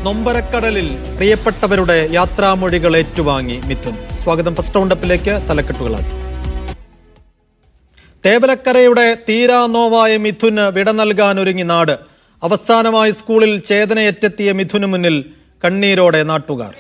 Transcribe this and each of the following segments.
നൊമ്പരക്കടലിൽ പ്രിയപ്പെട്ടവരുടെ യാത്രാമൊഴികൾ ഏറ്റുവാങ്ങി മിഥുൻ. സ്വാഗതം ഫസ്റ്റ് റൗണ്ടപ്പിലേക്ക്. തലക്കെട്ടുകളാക്കി. തേവലക്കരയുടെ തീരാനോവായ മിഥുന് വിട നൽകാനൊരുങ്ങി നാട്. അവസാനമായി സ്കൂളിൽ ചേതനയേറ്റെത്തിയ മിഥുന് മുന്നിൽ കണ്ണീരോടെ നാട്ടുകാർ.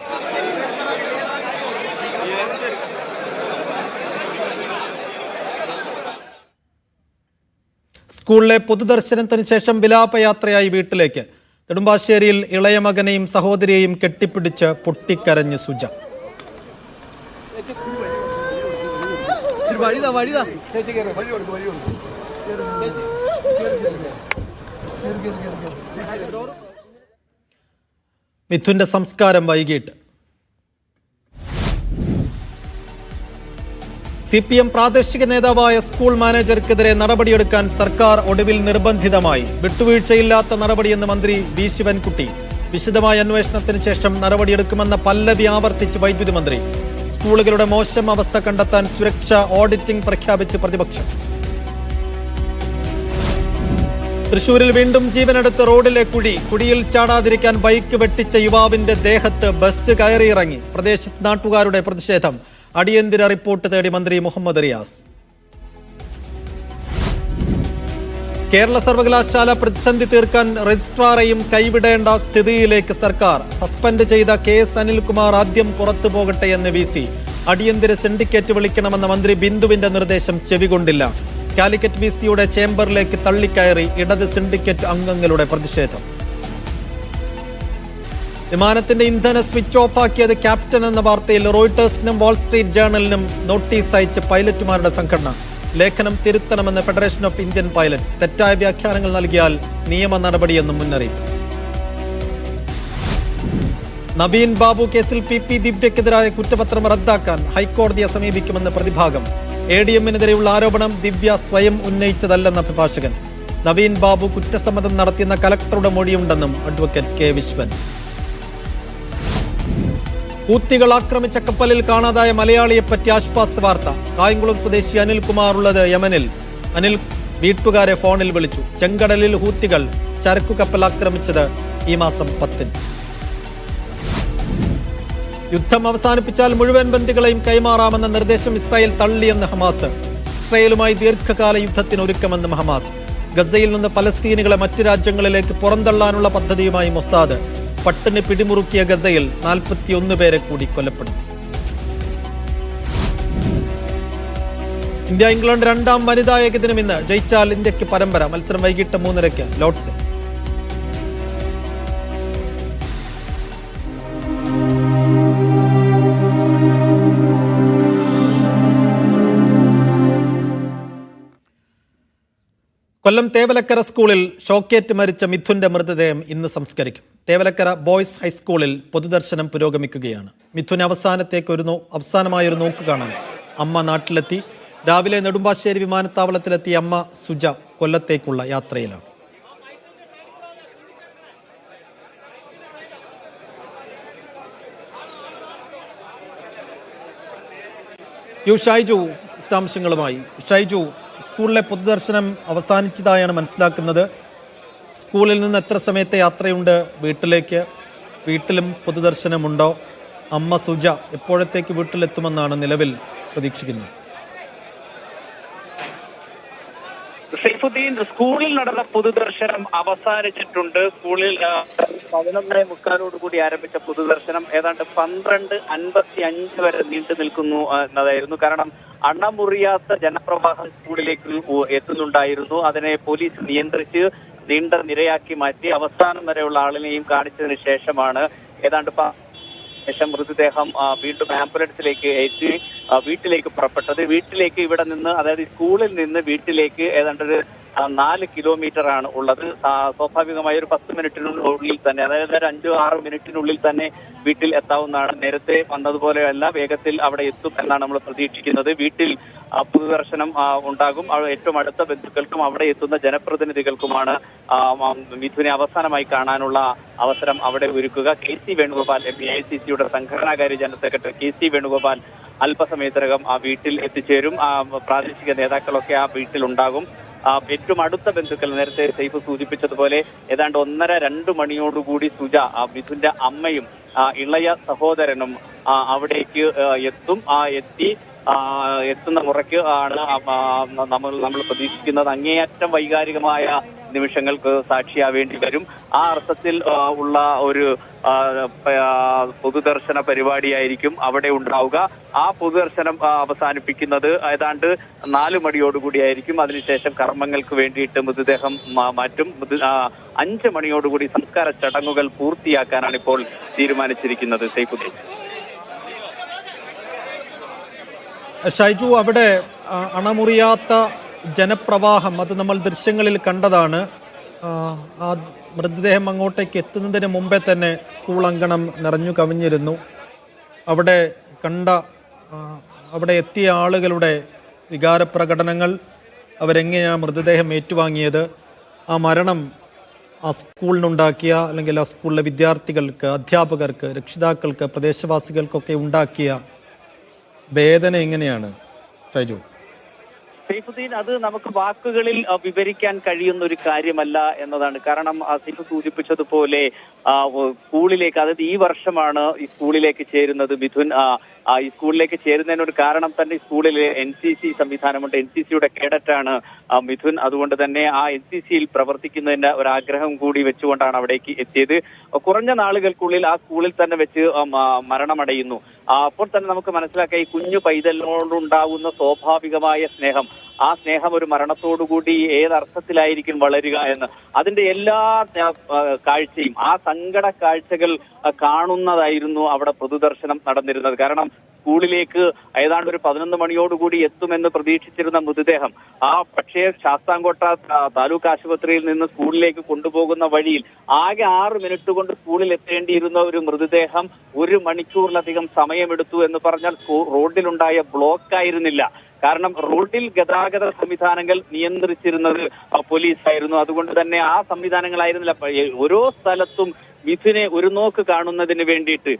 സ്കൂളിലെ പൊതുദർശനത്തിന് ശേഷം വിലാപയാത്രയായി വീട്ടിലേക്ക്. നെടുമ്പാശ്ശേരിയിൽ ഇളയ മകനെയും സഹോദരിയെയും കെട്ടിപ്പിടിച്ച് പൊട്ടിക്കരഞ്ഞ് സുജ. മിഥുന്റെ സംസ്കാരം വൈകിട്ട്. CPM പ്രാദേശിക നേതാവായ സ്കൂൾ മാനേജർക്കെതിരെ നടപടിയെടുക്കാൻ സർക്കാർ ഒടുവിൽ നിർബന്ധിതമായി. വിട്ടുവീഴ്ചയില്ലാത്ത നടപടിയെന്ന് മന്ത്രി വി ശിവൻകുട്ടി. വിശദമായ അന്വേഷണത്തിന് ശേഷം നടപടിയെടുക്കുമെന്ന പല്ലവി ആവർത്തിച്ച് വൈദ്യുതി മന്ത്രി. സ്കൂളുകളുടെ മോശം അവസ്ഥ കണ്ടെത്താൻ സുരക്ഷാ ഓഡിറ്റിംഗ് പ്രഖ്യാപിച്ച് പ്രതിപക്ഷം. തൃശൂരിൽ വീണ്ടും ജീവനെടുത്ത് റോഡിലെ കുഴിയിൽ ചാടാതിരിക്കാൻ ബൈക്ക് വെട്ടിച്ച യുവാവിന്റെ ദേഹത്ത് ബസ് കയറിയിറങ്ങി. പ്രദേശത്ത് നാട്ടുകാരുടെ പ്രതിഷേധം. അടിയന്തര റിപ്പോർട്ട് തേടി മന്ത്രി മുഹമ്മദ് റിയാസ്. കേരള സർവകലാശാല പ്രതിസന്ധി തീർക്കാൻ രജിസ്ട്രാറെയും കൈവിടേണ്ട സ്ഥിതിയിലേക്ക് സർക്കാർ. സസ്പെൻഡ് ചെയ്ത KS അനിൽകുമാർ ആദ്യം പുറത്തു പോകട്ടെ എന്ന് VC. അടിയന്തര സിൻഡിക്കേറ്റ് വിളിക്കണമെന്ന മന്ത്രി ബിന്ദുവിന്റെ നിർദ്ദേശം ചെവികൊണ്ടില്ല. കാലിക്കറ്റ് VCയുടെ ചേംബറിലേക്ക് തള്ളിക്കയറി ഇടത് സിൻഡിക്കേറ്റ് അംഗങ്ങളുടെ പ്രതിഷേധം. വിമാനത്തിന്റെ ഇന്ധന സ്വിച്ച് ഓഫ് ആക്കിയത് ക്യാപ്റ്റൻ എന്ന വാർത്തയിൽ റോയിട്ടേഴ്സിനും വാൾസ്ട്രീറ്റ് ജേർണലിനും നോട്ടീസ് അയച്ച പൈലറ്റുമാരുടെ സംഘടന. ലേഖനം തിരുത്തണമെന്ന് ഫെഡറേഷൻ ഓഫ് ഇന്ത്യൻ പൈലറ്റ്സ്. തെറ്റായ വ്യാഖ്യാനങ്ങൾ നൽകിയാൽ നിയമ നടപടിയെന്നും മുന്നറിയിപ്പ്. നവീൻ ബാബു കേസിൽ PP ദിവ്യക്കെതിരായ കുറ്റപത്രം റദ്ദാക്കാൻ ഹൈക്കോടതിയെ സമീപിക്കുമെന്ന് പ്രതിഭാഗം. ADMനെതിരെയുള്ള ആരോപണം ദിവ്യ സ്വയം ഉന്നയിച്ചതല്ലെന്ന അഭിഭാഷകൻ. നവീൻ ബാബു കുറ്റസമ്മതം നടത്തിയെന്ന കലക്ടറുടെ മൊഴിയുണ്ടെന്നും അഡ്വക്കേറ്റ് K വിശ്വൻ. ഹൂത്തികൾ ആക്രമിച്ച കപ്പലിൽ കാണാതായ മലയാളിയെപ്പറ്റി ആശ്വാസ വാർത്ത. കായംകുളം സ്വദേശി അനിൽകുമാർ ഉള്ളത് യമനിൽ. അനിൽ വീട്ടുകാരെ ഫോണിൽ വിളിച്ചു. ചെങ്കടലിൽ ഹൂത്തികൾ ചരക്കു കപ്പൽ ആക്രമിച്ചത് ഈ മാസം 10. യുദ്ധം അവസാനിപ്പിച്ചാൽ മുഴുവൻ ബന്ദികളെയും കൈമാറാമെന്ന നിർദ്ദേശം ഇസ്രായേൽ തള്ളിയെന്ന് ഹമാസ്. ഇസ്രായേലുമായി ദീർഘകാല യുദ്ധത്തിനൊരുക്കമെന്നും ഹമാസ്. ഗസയിൽ നിന്ന് പലസ്തീനികളെ മറ്റു രാജ്യങ്ങളിലേക്ക് പുറന്തള്ളാനുള്ള പദ്ധതിയുമായി മൊസാദ്. പട്ടിണി പിടിമുറുക്കിയ ഗസയിൽ 41 പേരെ കൂടി കൊല്ലപ്പെടും. ഇന്ത്യ ഇംഗ്ലണ്ട് രണ്ടാം വനിതാ ഏകദിനം ഇന്ന്. ജയിച്ചാൽ ഇന്ത്യക്ക് പരമ്പര. മത്സരം വൈകിട്ട് 3:30 ലോർഡ്സിൽ. കൊല്ലം തേവലക്കര സ്കൂളിൽ ഷോക്കേറ്റ് മരിച്ച മിഥുന്റെ മൃതദേഹം ഇന്ന് സംസ്കരിക്കും. തേവലക്കര ബോയ്സ് ഹൈസ്കൂളിൽ പൊതുദർശനം പുരോഗമിക്കുകയാണ്. മിഥുന് അവസാനമായൊരു നോക്ക് കാണാൻ അമ്മ നാട്ടിലെത്തി. രാവിലെ നെടുമ്പാശ്ശേരി വിമാനത്താവളത്തിലെത്തിയ അമ്മ സുജ കൊല്ലത്തേക്കുള്ള യാത്രയിലാണ്. ഷൈജു വിശദാംശങ്ങളുമായി. ഷൈജു, സ്കൂളിലെ പൊതുദർശനം അവസാനിച്ചതായാണ് മനസ്സിലാക്കുന്നത്. സ്കൂളിൽ നിന്ന് എത്ര സമയത്തെ യാത്രയുണ്ട് വീട്ടിലേക്ക്? വീട്ടിലും പൊതുദർശനമുണ്ടോ? അമ്മ സുജ എപ്പോഴത്തേക്ക് വീട്ടിലെത്തുമെന്നാണ് നിലവിൽ പ്രതീക്ഷിക്കുന്നത്? സൈഫുദ്ദീൻ, സ്കൂളിൽ നടന്ന പൊതുദർശനം അവസാനിച്ചിട്ടുണ്ട്. സ്കൂളിൽ 11:45 ആരംഭിച്ച പൊതുദർശനം ഏതാണ്ട് 12:55 വരെ നീണ്ടു നിൽക്കുന്നു എന്നതായിരുന്നു. കാരണം അണമുറിയാത്ത ജനപ്രവാഹം സ്കൂളിലേക്ക് എത്തുന്നുണ്ടായിരുന്നു. അതിനെ പോലീസ് നിയന്ത്രിച്ച് നീണ്ട നിരയാക്കി മാറ്റി. അവസാനം വരെയുള്ള ആളിനെയും കാണിച്ചതിന് ശേഷമാണ് ഏതാണ്ട് ശേഷം മൃതദേഹം വീണ്ടും ആംബുലൻസിലേക്ക് ഏറ്റി വീട്ടിലേക്ക് പുറപ്പെട്ടത്. വീട്ടിലേക്ക് ഇവിടെ നിന്ന്, അതായത് സ്കൂളിൽ നിന്ന് വീട്ടിലേക്ക് ഏതാണ്ട് 4 കിലോമീറ്റർ ആണ് ഉള്ളത്. സ്വാഭാവികമായ ഒരു 10 മിനിറ്റിനുള്ളിൽ തന്നെ, അതായത് ഒരു 5-6 മിനിറ്റിനുള്ളിൽ തന്നെ വീട്ടിൽ എത്താവുന്നതാണ്. നേരത്തെ വന്നതുപോലെയല്ല, വേഗത്തിൽ അവിടെ എത്തും എന്നാണ് നമ്മൾ പ്രതീക്ഷിക്കുന്നത്. വീട്ടിൽ പൊതുദർശനം ഉണ്ടാകും. ഏറ്റവും അടുത്ത ബന്ധുക്കൾക്കും അവിടെ എത്തുന്ന ജനപ്രതിനിധികൾക്കുമാണ് മിഥുനെ അവസാനമായി കാണാനുള്ള അവസരം അവിടെ ഒരുക്കുക. KC വേണുഗോപാൽ MP, AICCയുടെ സംഘടനാകാര്യ ജനറൽ സെക്രട്ടറി KC വേണുഗോപാൽ അല്പസമയത്തിനകം ആ വീട്ടിൽ എത്തിച്ചേരും. പ്രാദേശിക നേതാക്കളൊക്കെ ആ വീട്ടിലുണ്ടാകും. ഏറ്റവും അടുത്ത ബന്ധുക്കൾ, നേരത്തെ സൈഫ് സൂചിപ്പിച്ചതുപോലെ ഏതാണ്ട് 1:30-2 മണിയോടുകൂടി സുജ, മിഥുന്റെ അമ്മയും ഇളയ സഹോദരനും അവിടേക്ക് എത്തും. എത്തുന്ന മുറയ്ക്ക് ആണ് നമ്മൾ പ്രതീക്ഷിക്കുന്നത് അങ്ങേയറ്റം വൈകാരികമായ നിമിഷങ്ങൾക്ക് സാക്ഷിയാവേണ്ടി വരും. ആ അർത്ഥത്തിൽ ഉള്ള ഒരു പൊതുദർശന പരിപാടിയായിരിക്കും അവിടെ ഉണ്ടാവുക. ആ പൊതുദർശനം അവസാനിപ്പിക്കുന്നത് ഏതാണ്ട് 4 മണിയോടുകൂടിയായിരിക്കും. അതിനുശേഷം കർമ്മങ്ങൾക്ക് വേണ്ടിയിട്ട് മൃതദേഹം മാറ്റും. 5 മണിയോടുകൂടി സംസ്കാര ചടങ്ങുകൾ പൂർത്തിയാക്കാനാണ് ഇപ്പോൾ തീരുമാനിച്ചിരിക്കുന്നത്. സൈഫുദ്ദീൻ. ഷൈജു, അവിടെ അണമുറിയാത്ത ജനപ്രവാഹം അത് നമ്മൾ ദൃശ്യങ്ങളിൽ കണ്ടതാണ്. ആ മൃതദേഹം അങ്ങോട്ടേക്ക് എത്തുന്നതിന് മുമ്പേ തന്നെ സ്കൂൾ അങ്കണം നിറഞ്ഞു കവിഞ്ഞിരുന്നു. അവിടെ എത്തിയ ആളുകളുടെ വികാരപ്രകടനങ്ങൾ, അവരെങ്ങനെയാണ് മൃതദേഹം ഏറ്റുവാങ്ങിയത്, ആ മരണം ആ സ്കൂളിനുണ്ടാക്കിയ അല്ലെങ്കിൽ ആ സ്കൂളിലെ വിദ്യാർത്ഥികൾക്ക്, അധ്യാപകർക്ക്, രക്ഷിതാക്കൾക്ക്, പ്രദേശവാസികൾക്കൊക്കെ ഉണ്ടാക്കിയ വേദന എങ്ങനെയാണ് ഷൈജു? സൈഫുദ്ദീൻ, അത് നമുക്ക് വാക്കുകളിൽ വിവരിക്കാൻ കഴിയുന്ന ഒരു കാര്യമല്ല എന്നതാണ്. കാരണം സൈഫ് സൂചിപ്പിച്ചതുപോലെ സ്കൂളിലേക്ക്, അതായത് ഈ വർഷമാണ് ഈ സ്കൂളിലേക്ക് ചേരുന്നത് മിഥുൻ. ഈ സ്കൂളിലേക്ക് ചേരുന്നതിനൊരു കാരണം തന്നെ സ്കൂളിൽ NCC സംവിധാനമുണ്ട്. NCCയുടെ കേഡറ്റാണ് മിഥുൻ. അതുകൊണ്ട് തന്നെ ആ NCCയിൽ പ്രവർത്തിക്കുന്നതിന്റെ ഒരാഗ്രഹം കൂടി വെച്ചുകൊണ്ടാണ് അവിടേക്ക് എത്തിയത്. കുറഞ്ഞ നാളുകൾക്കുള്ളിൽ ആ സ്കൂളിൽ തന്നെ വെച്ച് മരണമടയുന്നു. അപ്പോൾ തന്നെ നമുക്ക് മനസ്സിലാക്കാം ഈ കുഞ്ഞു പൈതലിനോടുണ്ടാവുന്ന സ്വാഭാവികമായ സ്നേഹം, ആ സ്നേഹം ഒരു മരണത്തോടുകൂടി ഏതർത്ഥത്തിലായിരിക്കും വളരുക എന്ന്. അതിന്റെ എല്ലാ കാഴ്ചയും, ആ സങ്കട കാഴ്ചകൾ കാണുന്നതായിരുന്നു അവിടെ പൊതുദർശനം നടന്നിരുന്നത്. കാരണം സ്കൂളിലേക്ക് ഏതാണ്ട് ഒരു 11 മണിയോടുകൂടി എത്തുമെന്ന് പ്രതീക്ഷിച്ചിരുന്ന മൃതദേഹം പക്ഷേ ശാസ്താംകോട്ട താലൂക്ക് ആശുപത്രിയിൽ നിന്ന് സ്കൂളിലേക്ക് കൊണ്ടുപോകുന്ന വഴിയിൽ ആകെ 6 മിനിറ്റ് കൊണ്ട് സ്കൂളിൽ എത്തേണ്ടിയിരുന്ന ഒരു മൃതദേഹം 1 മണിക്കൂറിലധികം സമയമെടുത്തു എന്ന് പറഞ്ഞാൽ റോഡിലുണ്ടായ ബ്ലോക്ക് ആയിരുന്നില്ല. കാരണം റോഡിൽ ഗതാഗത സംവിധാനങ്ങൾ നിയന്ത്രിച്ചിരുന്നത് പോലീസായിരുന്നു. അതുകൊണ്ട് തന്നെ ആ സംവിധാനങ്ങളായിരുന്നില്ല. ഓരോ സ്ഥലത്തും മിഥുനെ ഒരു നോക്ക് കാണുന്നതിന് വേണ്ടിയിട്ട്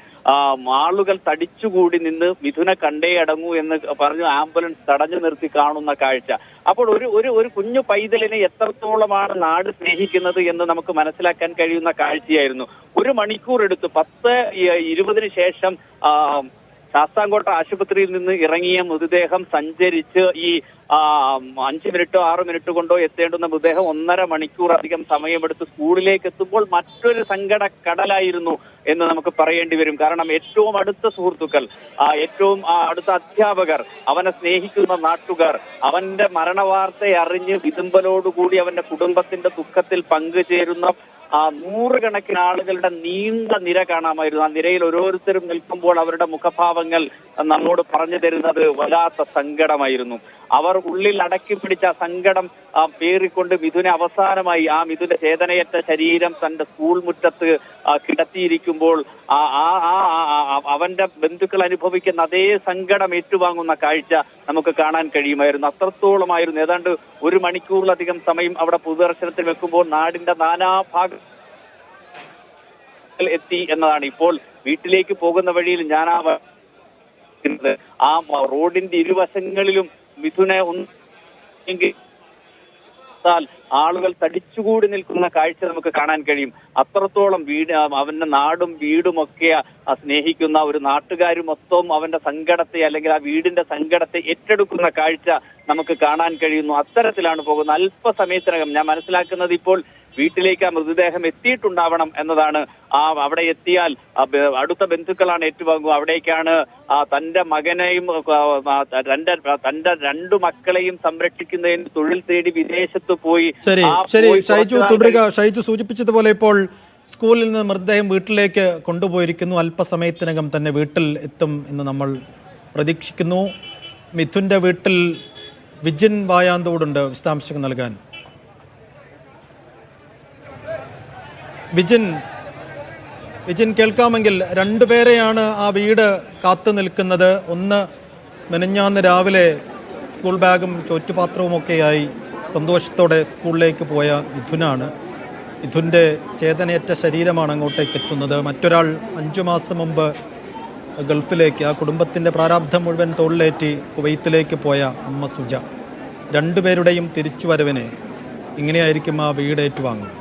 ആളുകൾ തടിച്ചുകൂടി നിന്ന് മിഥുനെ കണ്ടേ അടങ്ങൂ എന്ന് പറഞ്ഞു ആംബുലൻസ് തടഞ്ഞു നിർത്തി കാണുന്ന കാഴ്ച. അപ്പോൾ ഒരു കുഞ്ഞു പൈതലിനെ എത്രത്തോളമാണ് നാട് സ്നേഹിക്കുന്നത് എന്ന് നമുക്ക് മനസ്സിലാക്കാൻ കഴിയുന്ന കാഴ്ചയായിരുന്നു. 1 മണിക്കൂർ എടുത്ത് 10:20 ശേഷം ശാസ്താംകോട്ട ആശുപത്രിയിൽ നിന്ന് ഇറങ്ങിയ മൃതദേഹം സഞ്ചരിച്ച് ഈ 5 മിനിറ്റോ 6 മിനിറ്റ് കൊണ്ടോ എത്തേണ്ടുന്ന മൃതദേഹം 1.5 മണിക്കൂർ അധികം സമയമെടുത്ത് സ്കൂളിലേക്ക് എത്തുമ്പോൾ മറ്റൊരു സങ്കട കടലായിരുന്നു എന്ന് നമുക്ക് പറയേണ്ടി വരും. കാരണം ഏറ്റവും അടുത്ത സുഹൃത്തുക്കൾ, ഏറ്റവും അടുത്ത അധ്യാപകർ, അവനെ സ്നേഹിക്കുന്ന നാട്ടുകാർ, അവന്റെ മരണവാർത്ത അറിഞ്ഞ് വിതുമ്പലോടുകൂടി അവന്റെ കുടുംബത്തിന്റെ ദുഃഖത്തിൽ പങ്കുചേരുന്ന 100 ആളുകളുടെ നീണ്ട നിര കാണാമായിരുന്നു. ആ നിരയിൽ ഓരോരുത്തരും നിൽക്കുമ്പോൾ അവരുടെ മുഖഭാവങ്ങൾ നമ്മോട് പറഞ്ഞു തരുന്നത് വല്ലാത്ത സങ്കടമായിരുന്നു. അവർ ഉള്ളിൽ അടക്കി പിടിച്ച സങ്കടം പേറിക്കൊണ്ട് മിഥുനെ അവസാനമായി മിഥുന്റെ ചേതനയറ്റ ശരീരം തന്റെ സ്കൂൾ മുറ്റത്ത് കിടത്തിയിരിക്കുമ്പോൾ അവന്റെ ബന്ധുക്കൾ അനുഭവിക്കുന്ന അതേ സങ്കടം ഏറ്റുവാങ്ങുന്ന കാഴ്ച നമുക്ക് കാണാൻ കഴിയുമായിരുന്നു. അത്രത്തോളമായിരുന്നു. ഏതാണ്ട് 1 മണിക്കൂറിലധികം സമയം അവിടെ പൊതുദർശനത്തിൽ വെക്കുമ്പോൾ നാടിന്റെ നാനാഭാഗ എത്തി എന്നതാണ്. ഇപ്പോൾ വീട്ടിലേക്ക് പോകുന്ന വഴിയിൽ ഞാൻ ആ റോഡിന്റെ ഇരുവശങ്ങളിലും മിഥുനെ ആളുകൾ തടിച്ചുകൂടി നിൽക്കുന്ന കാഴ്ച നമുക്ക് കാണാൻ കഴിയും. അത്രത്തോളം അവന്റെ നാടും വീടുമൊക്കെ സ്നേഹിക്കുന്ന ഒരു നാട്ടുകാരും മൊത്തം അവന്റെ സങ്കടത്തെ അല്ലെങ്കിൽ ആ വീടിന്റെ സങ്കടത്തെ ഏറ്റെടുക്കുന്ന കാഴ്ച നമുക്ക് കാണാൻ കഴിയുന്നു. അത്തരത്തിലാണ് പോകുന്നത്. അല്പസമയത്തിനകം ഞാൻ മനസ്സിലാക്കുന്നത് ഇപ്പോൾ വീട്ടിലേക്ക് ആ മൃതദേഹം എത്തിയിട്ടുണ്ടാവണം എന്നതാണ്. അവിടെ എത്തിയാൽ അടുത്ത ബന്ധുക്കളാണ് ഏറ്റുവാങ്ങുക. അവിടേക്കാണ് തന്റെ മകനെയും തന്റെ 2 മക്കളെയും സംരക്ഷിക്കുന്നതിന് തൊഴിൽ തേടി വിദേശത്ത് പോയി. ശരി ഷൈജു, തുടരുക. ഷൈജു സൂചിപ്പിച്ചതുപോലെ ഇപ്പോൾ സ്കൂളിൽ നിന്ന് മൃതദേഹം വീട്ടിലേക്ക് കൊണ്ടുപോയിരിക്കുന്നു. അല്പസമയത്തിനകം തന്നെ വീട്ടിൽ എത്തും എന്ന് നമ്മൾ പ്രതീക്ഷിക്കുന്നു. മിഥുന്റെ വീട്ടിൽ വിജിൻ വായാന്തോടുണ്ട് വിശദാംശങ്ങൾ നൽകാൻ. വിജിൻ കേൾക്കാമെങ്കിൽ, 2 പേരെയാണ് ആ വീട് കാത്തു നിൽക്കുന്നത്. ഒന്ന് മെനഞ്ഞാന്ന് രാവിലെ സ്കൂൾ ബാഗും ചോറ്റുപാത്രവുമൊക്കെയായി സന്തോഷത്തോടെ സ്കൂളിലേക്ക് പോയ മിഥുനാണ്. മിഥുൻ്റെ ചേതനയേറ്റ ശരീരമാണ് അങ്ങോട്ടേക്ക് എത്തുന്നത്. മറ്റൊരാൾ 5 മാസം മുമ്പ് ഗൾഫിലേക്ക്, ആ കുടുംബത്തിൻ്റെ പ്രാരാബ്ധം മുഴുവൻ തോളിലേറ്റി കുവൈത്തിലേക്ക് പോയ അമ്മ സുജ. രണ്ടുപേരുടെയും തിരിച്ചുവരവിന് ഇങ്ങനെയായിരിക്കും ആ വീട് ഏറ്റുവാങ്ങുന്നത്.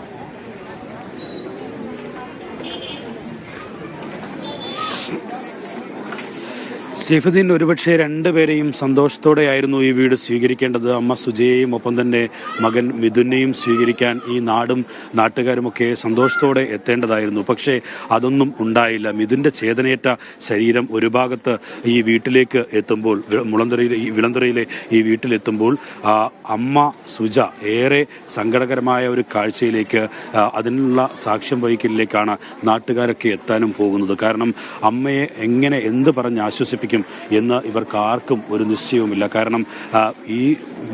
സൈഫുദ്ദീൻ, ഒരുപക്ഷെ രണ്ടുപേരെയും സന്തോഷത്തോടെയായിരുന്നു ഈ വീട് സ്വീകരിക്കേണ്ടത്. അമ്മ സുജയെയും ഒപ്പം തന്നെ മകൻ മിഥുനെയും സ്വീകരിക്കാൻ ഈ നാടും നാട്ടുകാരുമൊക്കെ സന്തോഷത്തോടെ എത്തേണ്ടതായിരുന്നു. പക്ഷേ അതൊന്നും ഉണ്ടായില്ല. മിഥുൻ്റെ ചേതനയേറ്റ ശരീരം ഒരു ഭാഗത്ത് ഈ വീട്ടിലേക്ക് എത്തുമ്പോൾ, വിളന്തറയിലെ ഈ വീട്ടിലെത്തുമ്പോൾ അമ്മ സുജ ഏറെ സങ്കടകരമായ ഒരു കാഴ്ചയിലേക്ക്, അതിനുള്ള സാക്ഷ്യം വഹിക്കലിലേക്കാണ് നാട്ടുകാരൊക്കെ എത്താനും പോകുന്നത്. കാരണം അമ്മയെ എങ്ങനെ എന്ത് പറഞ്ഞ് ആശ്വസിപ്പിക്കും എന്ന് ഇവർക്ക് ആർക്കും ഒരു നിശ്ചയവുമില്ല. കാരണം ഈ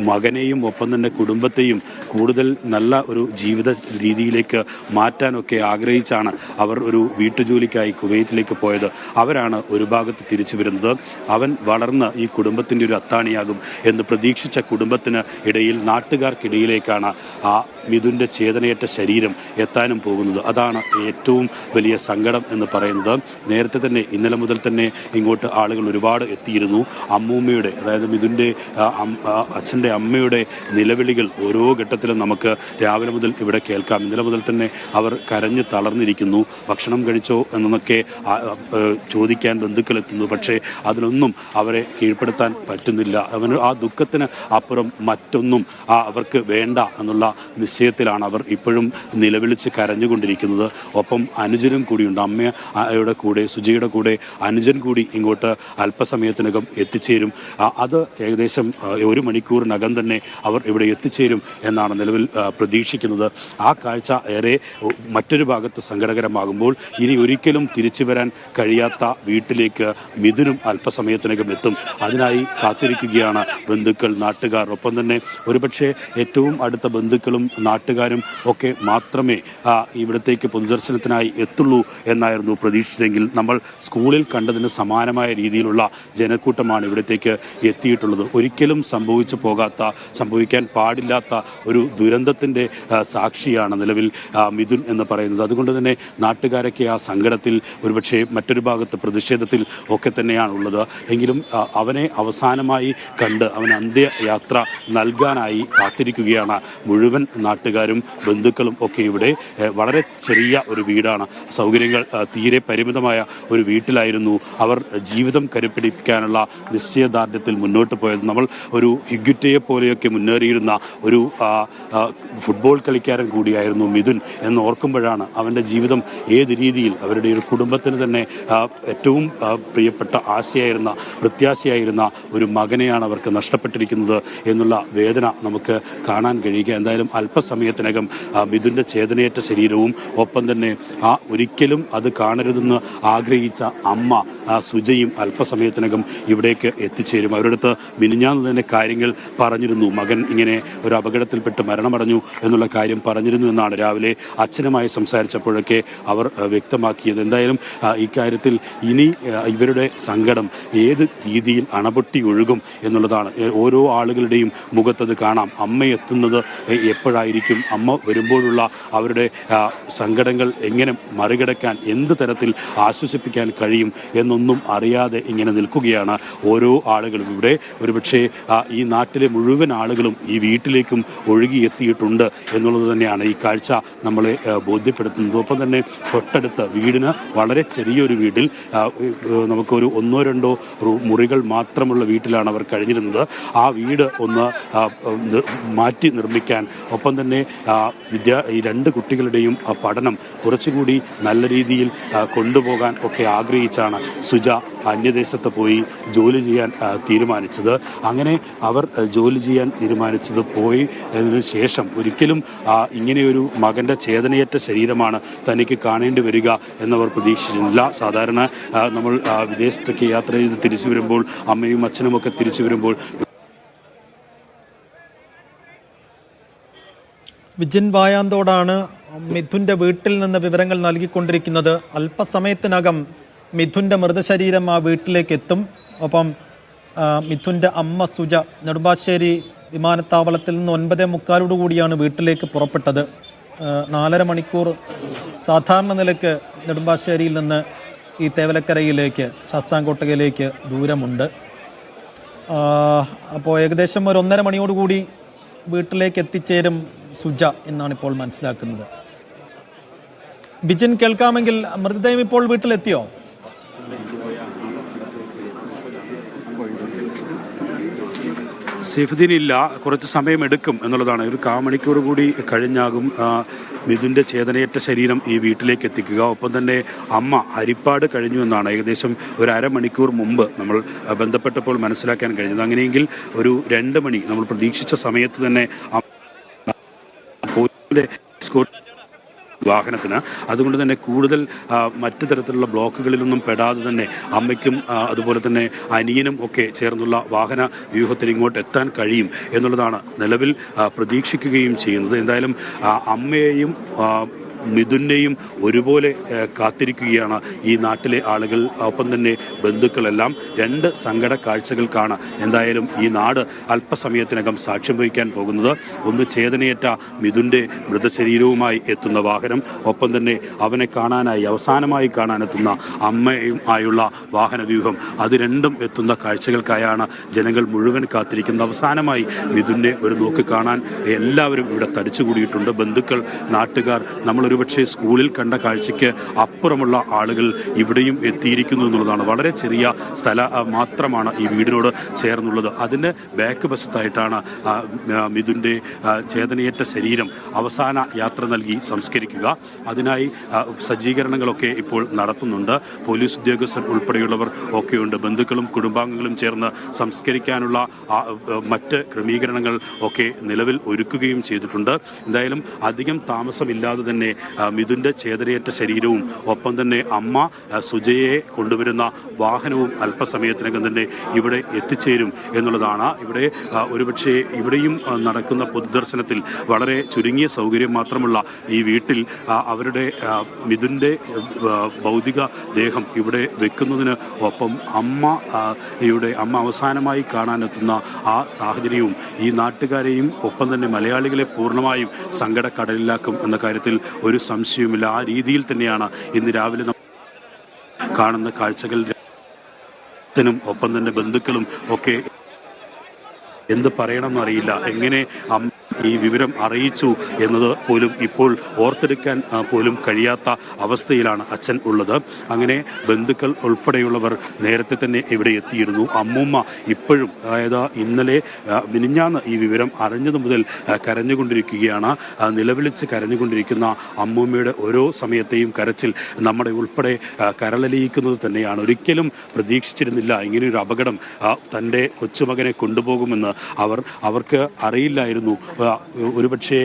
മകനെയും ഒപ്പം തന്നെ കുടുംബത്തെയും കൂടുതൽ നല്ല ഒരു ജീവിത രീതിയിലേക്ക് മാറ്റാനൊക്കെ ആഗ്രഹിച്ചാണ് അവർ ഒരു വീട്ടുജോലിക്കായി കുവൈറ്റിലേക്ക് പോയത്. അവരാണ് ഒരു ഭാഗത്ത് തിരിച്ചു വരുന്നത്. അവൻ വളർന്ന് ഈ കുടുംബത്തിൻ്റെ ഒരു അത്താണിയാകും എന്ന് പ്രതീക്ഷിച്ച കുടുംബത്തിന് ഇടയിൽ, നാട്ടുകാർക്കിടയിലേക്കാണ് ആ മിഥുൻ്റെ ചേതനയേറ്റ ശരീരം എത്താനും പോകുന്നത്. അതാണ് ഏറ്റവും വലിയ സങ്കടം എന്ന് പറയുന്നത്. നേരത്തെ തന്നെ ഇന്നലെ മുതൽ തന്നെ ഇങ്ങോട്ട് ആളുകൾ ഒരുപാട് എത്തിയിരുന്നു. അമ്മൂമ്മയുടെ, അതായത് മിഥുൻ്റെ അച്ഛൻ്റെ അമ്മയുടെ നിലവിളികൾ ഓരോ ഘട്ടത്തിലും നമുക്ക് രാവിലെ മുതൽ ഇവിടെ കേൾക്കാം. ഇന്നലെ മുതൽ തന്നെ അവർ കരഞ്ഞ് തളർന്നിരിക്കുന്നു. ഭക്ഷണം കഴിച്ചോ എന്നൊക്കെ ചോദിക്കാൻ ബന്ധുക്കൾ എത്തുന്നു. പക്ഷേ അതിനൊന്നും അവരെ കീഴ്പ്പെടുത്താൻ പറ്റുന്നില്ല. ആ ദുഃഖത്തിന് അപ്പുറം മറ്റൊന്നും അവർക്ക് വേണ്ട എന്നുള്ള നിശ്ചയത്തിലാണ് അവർ ഇപ്പോഴും നിലവിളിച്ച് കരഞ്ഞുകൊണ്ടിരിക്കുന്നത്. ഒപ്പം അനുജനും കൂടിയുണ്ട്. അമ്മയുടെ കൂടെ, സുജയുടെ കൂടെ അനുജൻ കൂടി ഇങ്ങോട്ട് അല്പസമയത്തിനകം എത്തിച്ചേരും. അത് ഏകദേശം 1 മണിക്കൂറിനകം തന്നെ അവർ ഇവിടെ എത്തിച്ചേരും എന്നാണ് നിലവിൽ പ്രതീക്ഷിക്കുന്നത്. ആ കാഴ്ച ഏറെ മറ്റൊരു ഭാഗത്ത് സങ്കടകരമാകുമ്പോൾ ഇനി ഒരിക്കലും തിരിച്ചു വരാൻ കഴിയാത്ത വീട്ടിലേക്ക് മിഥുനും അല്പസമയത്തിനകം എത്തും. അതിനായി കാത്തിരിക്കുകയാണ് ബന്ധുക്കൾ, നാട്ടുകാർ. ഒപ്പം തന്നെ ഒരുപക്ഷെ ഏറ്റവും അടുത്ത ബന്ധുക്കളും നാട്ടുകാരും ഒക്കെ മാത്രമേ ഇവിടത്തേക്ക് പൊതുദർശനത്തിനായി എത്തുള്ളൂ എന്നായിരുന്നു പ്രതീക്ഷിച്ചതെങ്കിൽ നമ്മൾ സ്കൂളിൽ കണ്ടതിന് സമാനമായ രീതിയിലുള്ള ജനക്കൂട്ടമാണ് ഇവിടത്തേക്ക് എത്തിയിട്ടുള്ളത്. ഒരിക്കലും സംഭവിക്കാൻ പാടില്ലാത്ത ഒരു ദുരന്തത്തിൻ്റെ സാക്ഷിയാണ് നിലവിൽ മിഥുൻ എന്ന് പറയുന്നത്. അതുകൊണ്ട് തന്നെ നാട്ടുകാരൊക്കെ ആ സങ്കടത്തിൽ, ഒരുപക്ഷെ മറ്റൊരു ഭാഗത്ത് പ്രതിഷേധത്തിൽ ഒക്കെ തന്നെയാണുള്ളത്. എങ്കിലും അവനെ അവസാനമായി കണ്ട് അവന് അന്ത്യയാത്ര നൽകാനായി കാത്തിരിക്കുകയാണ് മുഴുവൻ നാട്ടുകാരും ബന്ധുക്കളും ഒക്കെ. ഇവിടെ വളരെ ചെറിയ ഒരു വീടാണ്, സൗകര്യങ്ങൾ തീരെ പരിമിതമായ ഒരു വീട്ടിലായിരുന്നു അവർ ജീവിതം കരുപ്പിടിപ്പിക്കാനുള്ള നിശ്ചയദാർഢ്യത്തിൽ മുന്നോട്ട് പോയത്. നമ്മൾ ഒരു ഹിഗ്യുറ്റയെ പോലെയൊക്കെ മുന്നേറിയിരുന്ന ഒരു ഫുട്ബോൾ കളിക്കാരൻ കൂടിയായിരുന്നു മിഥുൻ എന്ന് ഓർക്കുമ്പോഴാണ് അവൻ്റെ ജീവിതം ഏത് രീതിയിൽ, അവരുടെ ഒരു കുടുംബത്തിന് തന്നെ ഏറ്റവും പ്രിയപ്പെട്ട ആശയായിരുന്ന, പ്രത്യാശയായിരുന്ന ഒരു മകനെയാണ് അവർക്ക് നഷ്ടപ്പെട്ടിരിക്കുന്നത് എന്നുള്ള വേദന നമുക്ക് കാണാൻ കഴിയുക. എന്തായാലും അല്പസമയത്തിനകം മിഥുൻ്റെ ചേതനയേറ്റ ശരീരവും ഒപ്പം തന്നെ ഒരിക്കലും അത് കാണരുതെന്ന് ആഗ്രഹിച്ച അമ്മ സുജയും അല്പസമയത്തിനകം ഇവിടേക്ക് എത്തിച്ചേരും. അവരടുത്ത് മിനിഞ്ഞാന്ന് തന്നെ കാര്യങ്ങൾ പറഞ്ഞിരുന്നു. മകൻ ഇങ്ങനെ ഒരു അപകടത്തിൽപ്പെട്ട് മരണമടഞ്ഞു എന്നുള്ള കാര്യം പറഞ്ഞിരുന്നു എന്നാണ് രാവിലെ അച്ഛനുമായി സംസാരിച്ചപ്പോഴൊക്കെ അവർ വ്യക്തമാക്കിയത്. എന്തായാലും ഇക്കാര്യത്തിൽ ഇനി ഇവരുടെ സങ്കടം ഏത് രീതിയിൽ അണപൊട്ടി ഒഴുകും എന്നുള്ളതാണ്. ഓരോ ആളുകളുടെയും മുഖത്തത് കാണാം. അമ്മ എത്തുന്നത് എപ്പോഴായിരിക്കും, അമ്മ വരുമ്പോഴുള്ള അവരുടെ സങ്കടങ്ങൾ എങ്ങനെ മറികടക്കാൻ, എന്ത് തരത്തിൽ ആശ്വസിപ്പിക്കാൻ കഴിയും എന്നൊന്നും അറിയാതെ ഇങ്ങനെ നിൽക്കുകയാണ് ഓരോ ആളുകളും. ഇവിടെ ഒരുപക്ഷെ ഈ നാട്ടിലെ മുഴുവൻ ആളുകളും ഈ വീട്ടിലേക്കും ഒഴുകിയെത്തിയിട്ടുണ്ട് എന്നുള്ളത് തന്നെയാണ് ഈ കാഴ്ച നമ്മളെ ബോധ്യപ്പെടുത്തുന്നത്. ഒപ്പം തന്നെ തൊട്ടടുത്ത വീടിന് വളരെ ചെറിയൊരു വീട്ടിൽ നമുക്കൊരു 1-2 മുറികൾ മാത്രമുള്ള വീട്ടിലാണ് അവർ കഴിഞ്ഞിരുന്നത്. ആ വീട് ഒന്ന് മാറ്റി നിർമ്മിക്കാൻ, ഒപ്പം തന്നെ ഈ 2 കുട്ടികളുടെയും പഠനം കുറച്ചുകൂടി നല്ല രീതിയിൽ കൊണ്ടുപോകാൻ ഒക്കെ ആഗ്രഹിച്ചാണ് സുജ അന്യദേശത്ത് പോയി ജോലി ചെയ്യാൻ തീരുമാനിച്ചത്. അങ്ങനെ അവർ ജോലി ചെയ്യാൻ തീരുമാനിച്ചത് പോയി അതിനു ശേഷം ഒരിക്കലും ഇങ്ങനെയൊരു മകൻ്റെ ചേതനയേറ്റ ശരീരമാണ് തനിക്ക് കാണേണ്ടി വരിക എന്നവർ പ്രതീക്ഷിച്ചില്ല. സാധാരണ നമ്മൾ വിദേശത്തേക്ക് യാത്ര ചെയ്ത് തിരിച്ചു വരുമ്പോൾ, അമ്മയും അച്ഛനുമൊക്കെ തിരിച്ചു വരുമ്പോൾ വിജിൻ വായാന്തോടാണ് മിഥുൻ്റെ വീട്ടിൽ നിന്ന് വിവരങ്ങൾ നൽകിക്കൊണ്ടിരിക്കുന്നത്. അല്പസമയത്തിനകം മിഥുൻ്റെ മൃതശരീരം ആ വീട്ടിലേക്ക് എത്തും. ഒപ്പം മിഥുൻ്റെ അമ്മ സുജ നെടുമ്പാശ്ശേരി വിമാനത്താവളത്തിൽ നിന്ന് 9:45 കൂടിയാണ് വീട്ടിലേക്ക് പുറപ്പെട്ടത്. 4.5 മണിക്കൂർ സാധാരണ നിലയ്ക്ക് നെടുമ്പാശ്ശേരിയിൽ നിന്ന് ഈ തേവലക്കരയിലേക്ക്, ശാസ്താംകോട്ടയിലേക്ക് ദൂരമുണ്ട്. അപ്പോൾ ഏകദേശം ഒരു 1:30 മണിയോടുകൂടി വീട്ടിലേക്ക് എത്തിച്ചേരും സുജ എന്നാണ് ഇപ്പോൾ മനസ്സിലാക്കുന്നത്. ബിജിൻ, കേൾക്കാമെങ്കിൽ മൃതദേഹം ഇപ്പോൾ വീട്ടിലെത്തിയോ? സൈഫുദ്ദീൻ ഇല്ല, കുറച്ച് സമയമെടുക്കും എന്നുള്ളതാണ്. ഒരു കാമണിക്കൂർ കൂടി കഴിഞ്ഞാകും മിഥുൻ്റെ ചേതനയേറ്റ ശരീരം ഈ വീട്ടിലേക്ക് എത്തിക്കുക. ഒപ്പം തന്നെ അമ്മ ഹരിപ്പാട് കഴിഞ്ഞു എന്നാണ് ഏകദേശം ഒരു അരമണിക്കൂർ മുമ്പ് നമ്മൾ ബന്ധപ്പെട്ടപ്പോൾ മനസ്സിലാക്കാൻ കഴിഞ്ഞത്. അങ്ങനെയെങ്കിൽ ഒരു 2 മണി നമ്മൾ പ്രതീക്ഷിച്ച സമയത്ത് തന്നെ വാഹനത്തിന്, അതുകൊണ്ട് തന്നെ കൂടുതൽ മറ്റു തരത്തിലുള്ള ബ്ലോക്കുകളിലൊന്നും പെടാതെ തന്നെ അമ്മയ്ക്കും അതുപോലെ തന്നെ അനിയനും ഒക്കെ ചേർന്നുള്ള വാഹന വ്യൂഹത്തിന് ഇങ്ങോട്ട് എത്താൻ കഴിയും എന്നുള്ളതാണ് നിലവിൽ പ്രതീക്ഷിക്കുകയും ചെയ്യുന്നത്. എന്തായാലും അമ്മയെയും മിഥുനെയും ഒരുപോലെ കാത്തിരിക്കുകയാണ് ഈ നാട്ടിലെ ആളുകൾ. ഒപ്പം തന്നെ ബന്ധുക്കളെല്ലാം 2 സങ്കട കാഴ്ചകൾക്കാണ് എന്തായാലും ഈ നാട് അല്പസമയത്തിനകം സാക്ഷ്യം വഹിക്കാൻ പോകുന്നത്. ഒന്ന്, ചേതനയേറ്റ മിഥുൻ്റെ മൃതശരീരവുമായി എത്തുന്ന വാഹനം, ഒപ്പം തന്നെ അവനെ കാണാനായി അവസാനമായി കാണാനെത്തുന്ന അമ്മയുമായുള്ള വാഹനവ്യൂഹം. അത് രണ്ടും എത്തുന്ന കാഴ്ചകൾക്കായാണ് ജനങ്ങൾ മുഴുവൻ കാത്തിരിക്കുന്നത്. അവസാനമായി മിഥുനെ ഒരു നോക്ക് കാണാൻ എല്ലാവരും ഇവിടെ തടിച്ചുകൂടിയിട്ടുണ്ട്. ബന്ധുക്കൾ, നാട്ടുകാർ, നമ്മളൊരു പക്ഷേ സ്കൂളിൽ കണ്ട കാഴ്ചയ്ക്ക് അപ്പുറമുള്ള ആളുകൾ ഇവിടെയും എത്തിയിരിക്കുന്നു എന്നുള്ളതാണ്. വളരെ ചെറിയ മാത്രമാണ് ഈ വീടിനോട് ചേർന്നുള്ളത്. അതിൻ്റെ ബാക്ക് വശത്തായിട്ടാണ് മിഥുൻ്റെ ചേതനയേറ്റ ശരീരം അവസാന യാത്ര നൽകി സംസ്കരിക്കുക. അതിനായി സജ്ജീകരണങ്ങളൊക്കെ ഇപ്പോൾ നടത്തുന്നുണ്ട്. പോലീസ് ഉദ്യോഗസ്ഥർ ഉൾപ്പെടെയുള്ളവർ ഒക്കെയുണ്ട്. ബന്ധുക്കളും കുടുംബാംഗങ്ങളും ചേർന്ന് സംസ്കരിക്കാനുള്ള മറ്റ് ക്രമീകരണങ്ങൾ ഒക്കെ നിലവിൽ ഒരുക്കുകയും ചെയ്തിട്ടുണ്ട്. എന്തായാലും അധികം താമസമില്ലാതെ തന്നെ മിഥുൻ്റെ ചേതനയേറ്റ ശരീരവും ഒപ്പം തന്നെ അമ്മ സുജയെ കൊണ്ടുവരുന്ന വാഹനവും അല്പസമയത്തിനകം തന്നെ ഇവിടെ എത്തിച്ചേരും എന്നുള്ളതാണ്. ഇവിടെ ഒരുപക്ഷെ ഇവിടെയും നടക്കുന്ന പൊതുദർശനത്തിൽ വളരെ ചുരുങ്ങിയ സൗകര്യം മാത്രമുള്ള ഈ വീട്ടിൽ അവരുടെ മിഥുൻ്റെ ഭൗതിക ദേഹം ഇവിടെ വെക്കുന്നതിന് ഒപ്പം അമ്മ അവസാനമായി കാണാനെത്തുന്ന ആ സാഹചര്യവും ഈ നാട്ടുകാരെയും ഒപ്പം തന്നെ മലയാളികളെ പൂർണ്ണമായും സങ്കടക്കടലിലാക്കും എന്ന കാര്യത്തിൽ ഒരു സംശയവുമില്ല. ആ രീതിയിൽ തന്നെയാണ് ഇന്ന് രാവിലെ കാണുന്ന കാഴ്ചകൾ. ഒപ്പം തന്നെ ബന്ധുക്കളും ഒക്കെ എന്ത് പറയണമെന്നറിയില്ല. എങ്ങനെ ഈ വിവരം അറിയിച്ചു എന്നത് പോലും ഇപ്പോൾ ഓർത്തെടുക്കാൻ പോലും കഴിയാത്ത അവസ്ഥയിലാണ് അച്ഛൻ ഉള്ളത്. അങ്ങനെ ബന്ധുക്കൾ ഉൾപ്പെടെയുള്ളവർ നേരത്തെ തന്നെ ഇവിടെ എത്തിയിരുന്നു. അമ്മൂമ്മ ഇപ്പോഴും, അതായത് ഇന്നലെ മിനിഞ്ഞാന്ന് ഈ വിവരം അറിഞ്ഞതു മുതൽ കരഞ്ഞുകൊണ്ടിരിക്കുകയാണ്. നിലവിളിച്ച് കരഞ്ഞുകൊണ്ടിരിക്കുന്ന അമ്മൂമ്മയുടെ ഓരോ സമയത്തെയും കരച്ചിൽ നമ്മുടെ ഉൾപ്പെടെ കരളലിയിക്കുന്നത് തന്നെയാണ്. ഒരിക്കലും പ്രതീക്ഷിച്ചിരുന്നില്ല ഇങ്ങനെയൊരു അപകടം തൻ്റെ കൊച്ചുമകനെ കൊണ്ടുപോകുമെന്ന്. അവർക്ക് അറിയില്ലായിരുന്നു ഒരുപക്ഷെ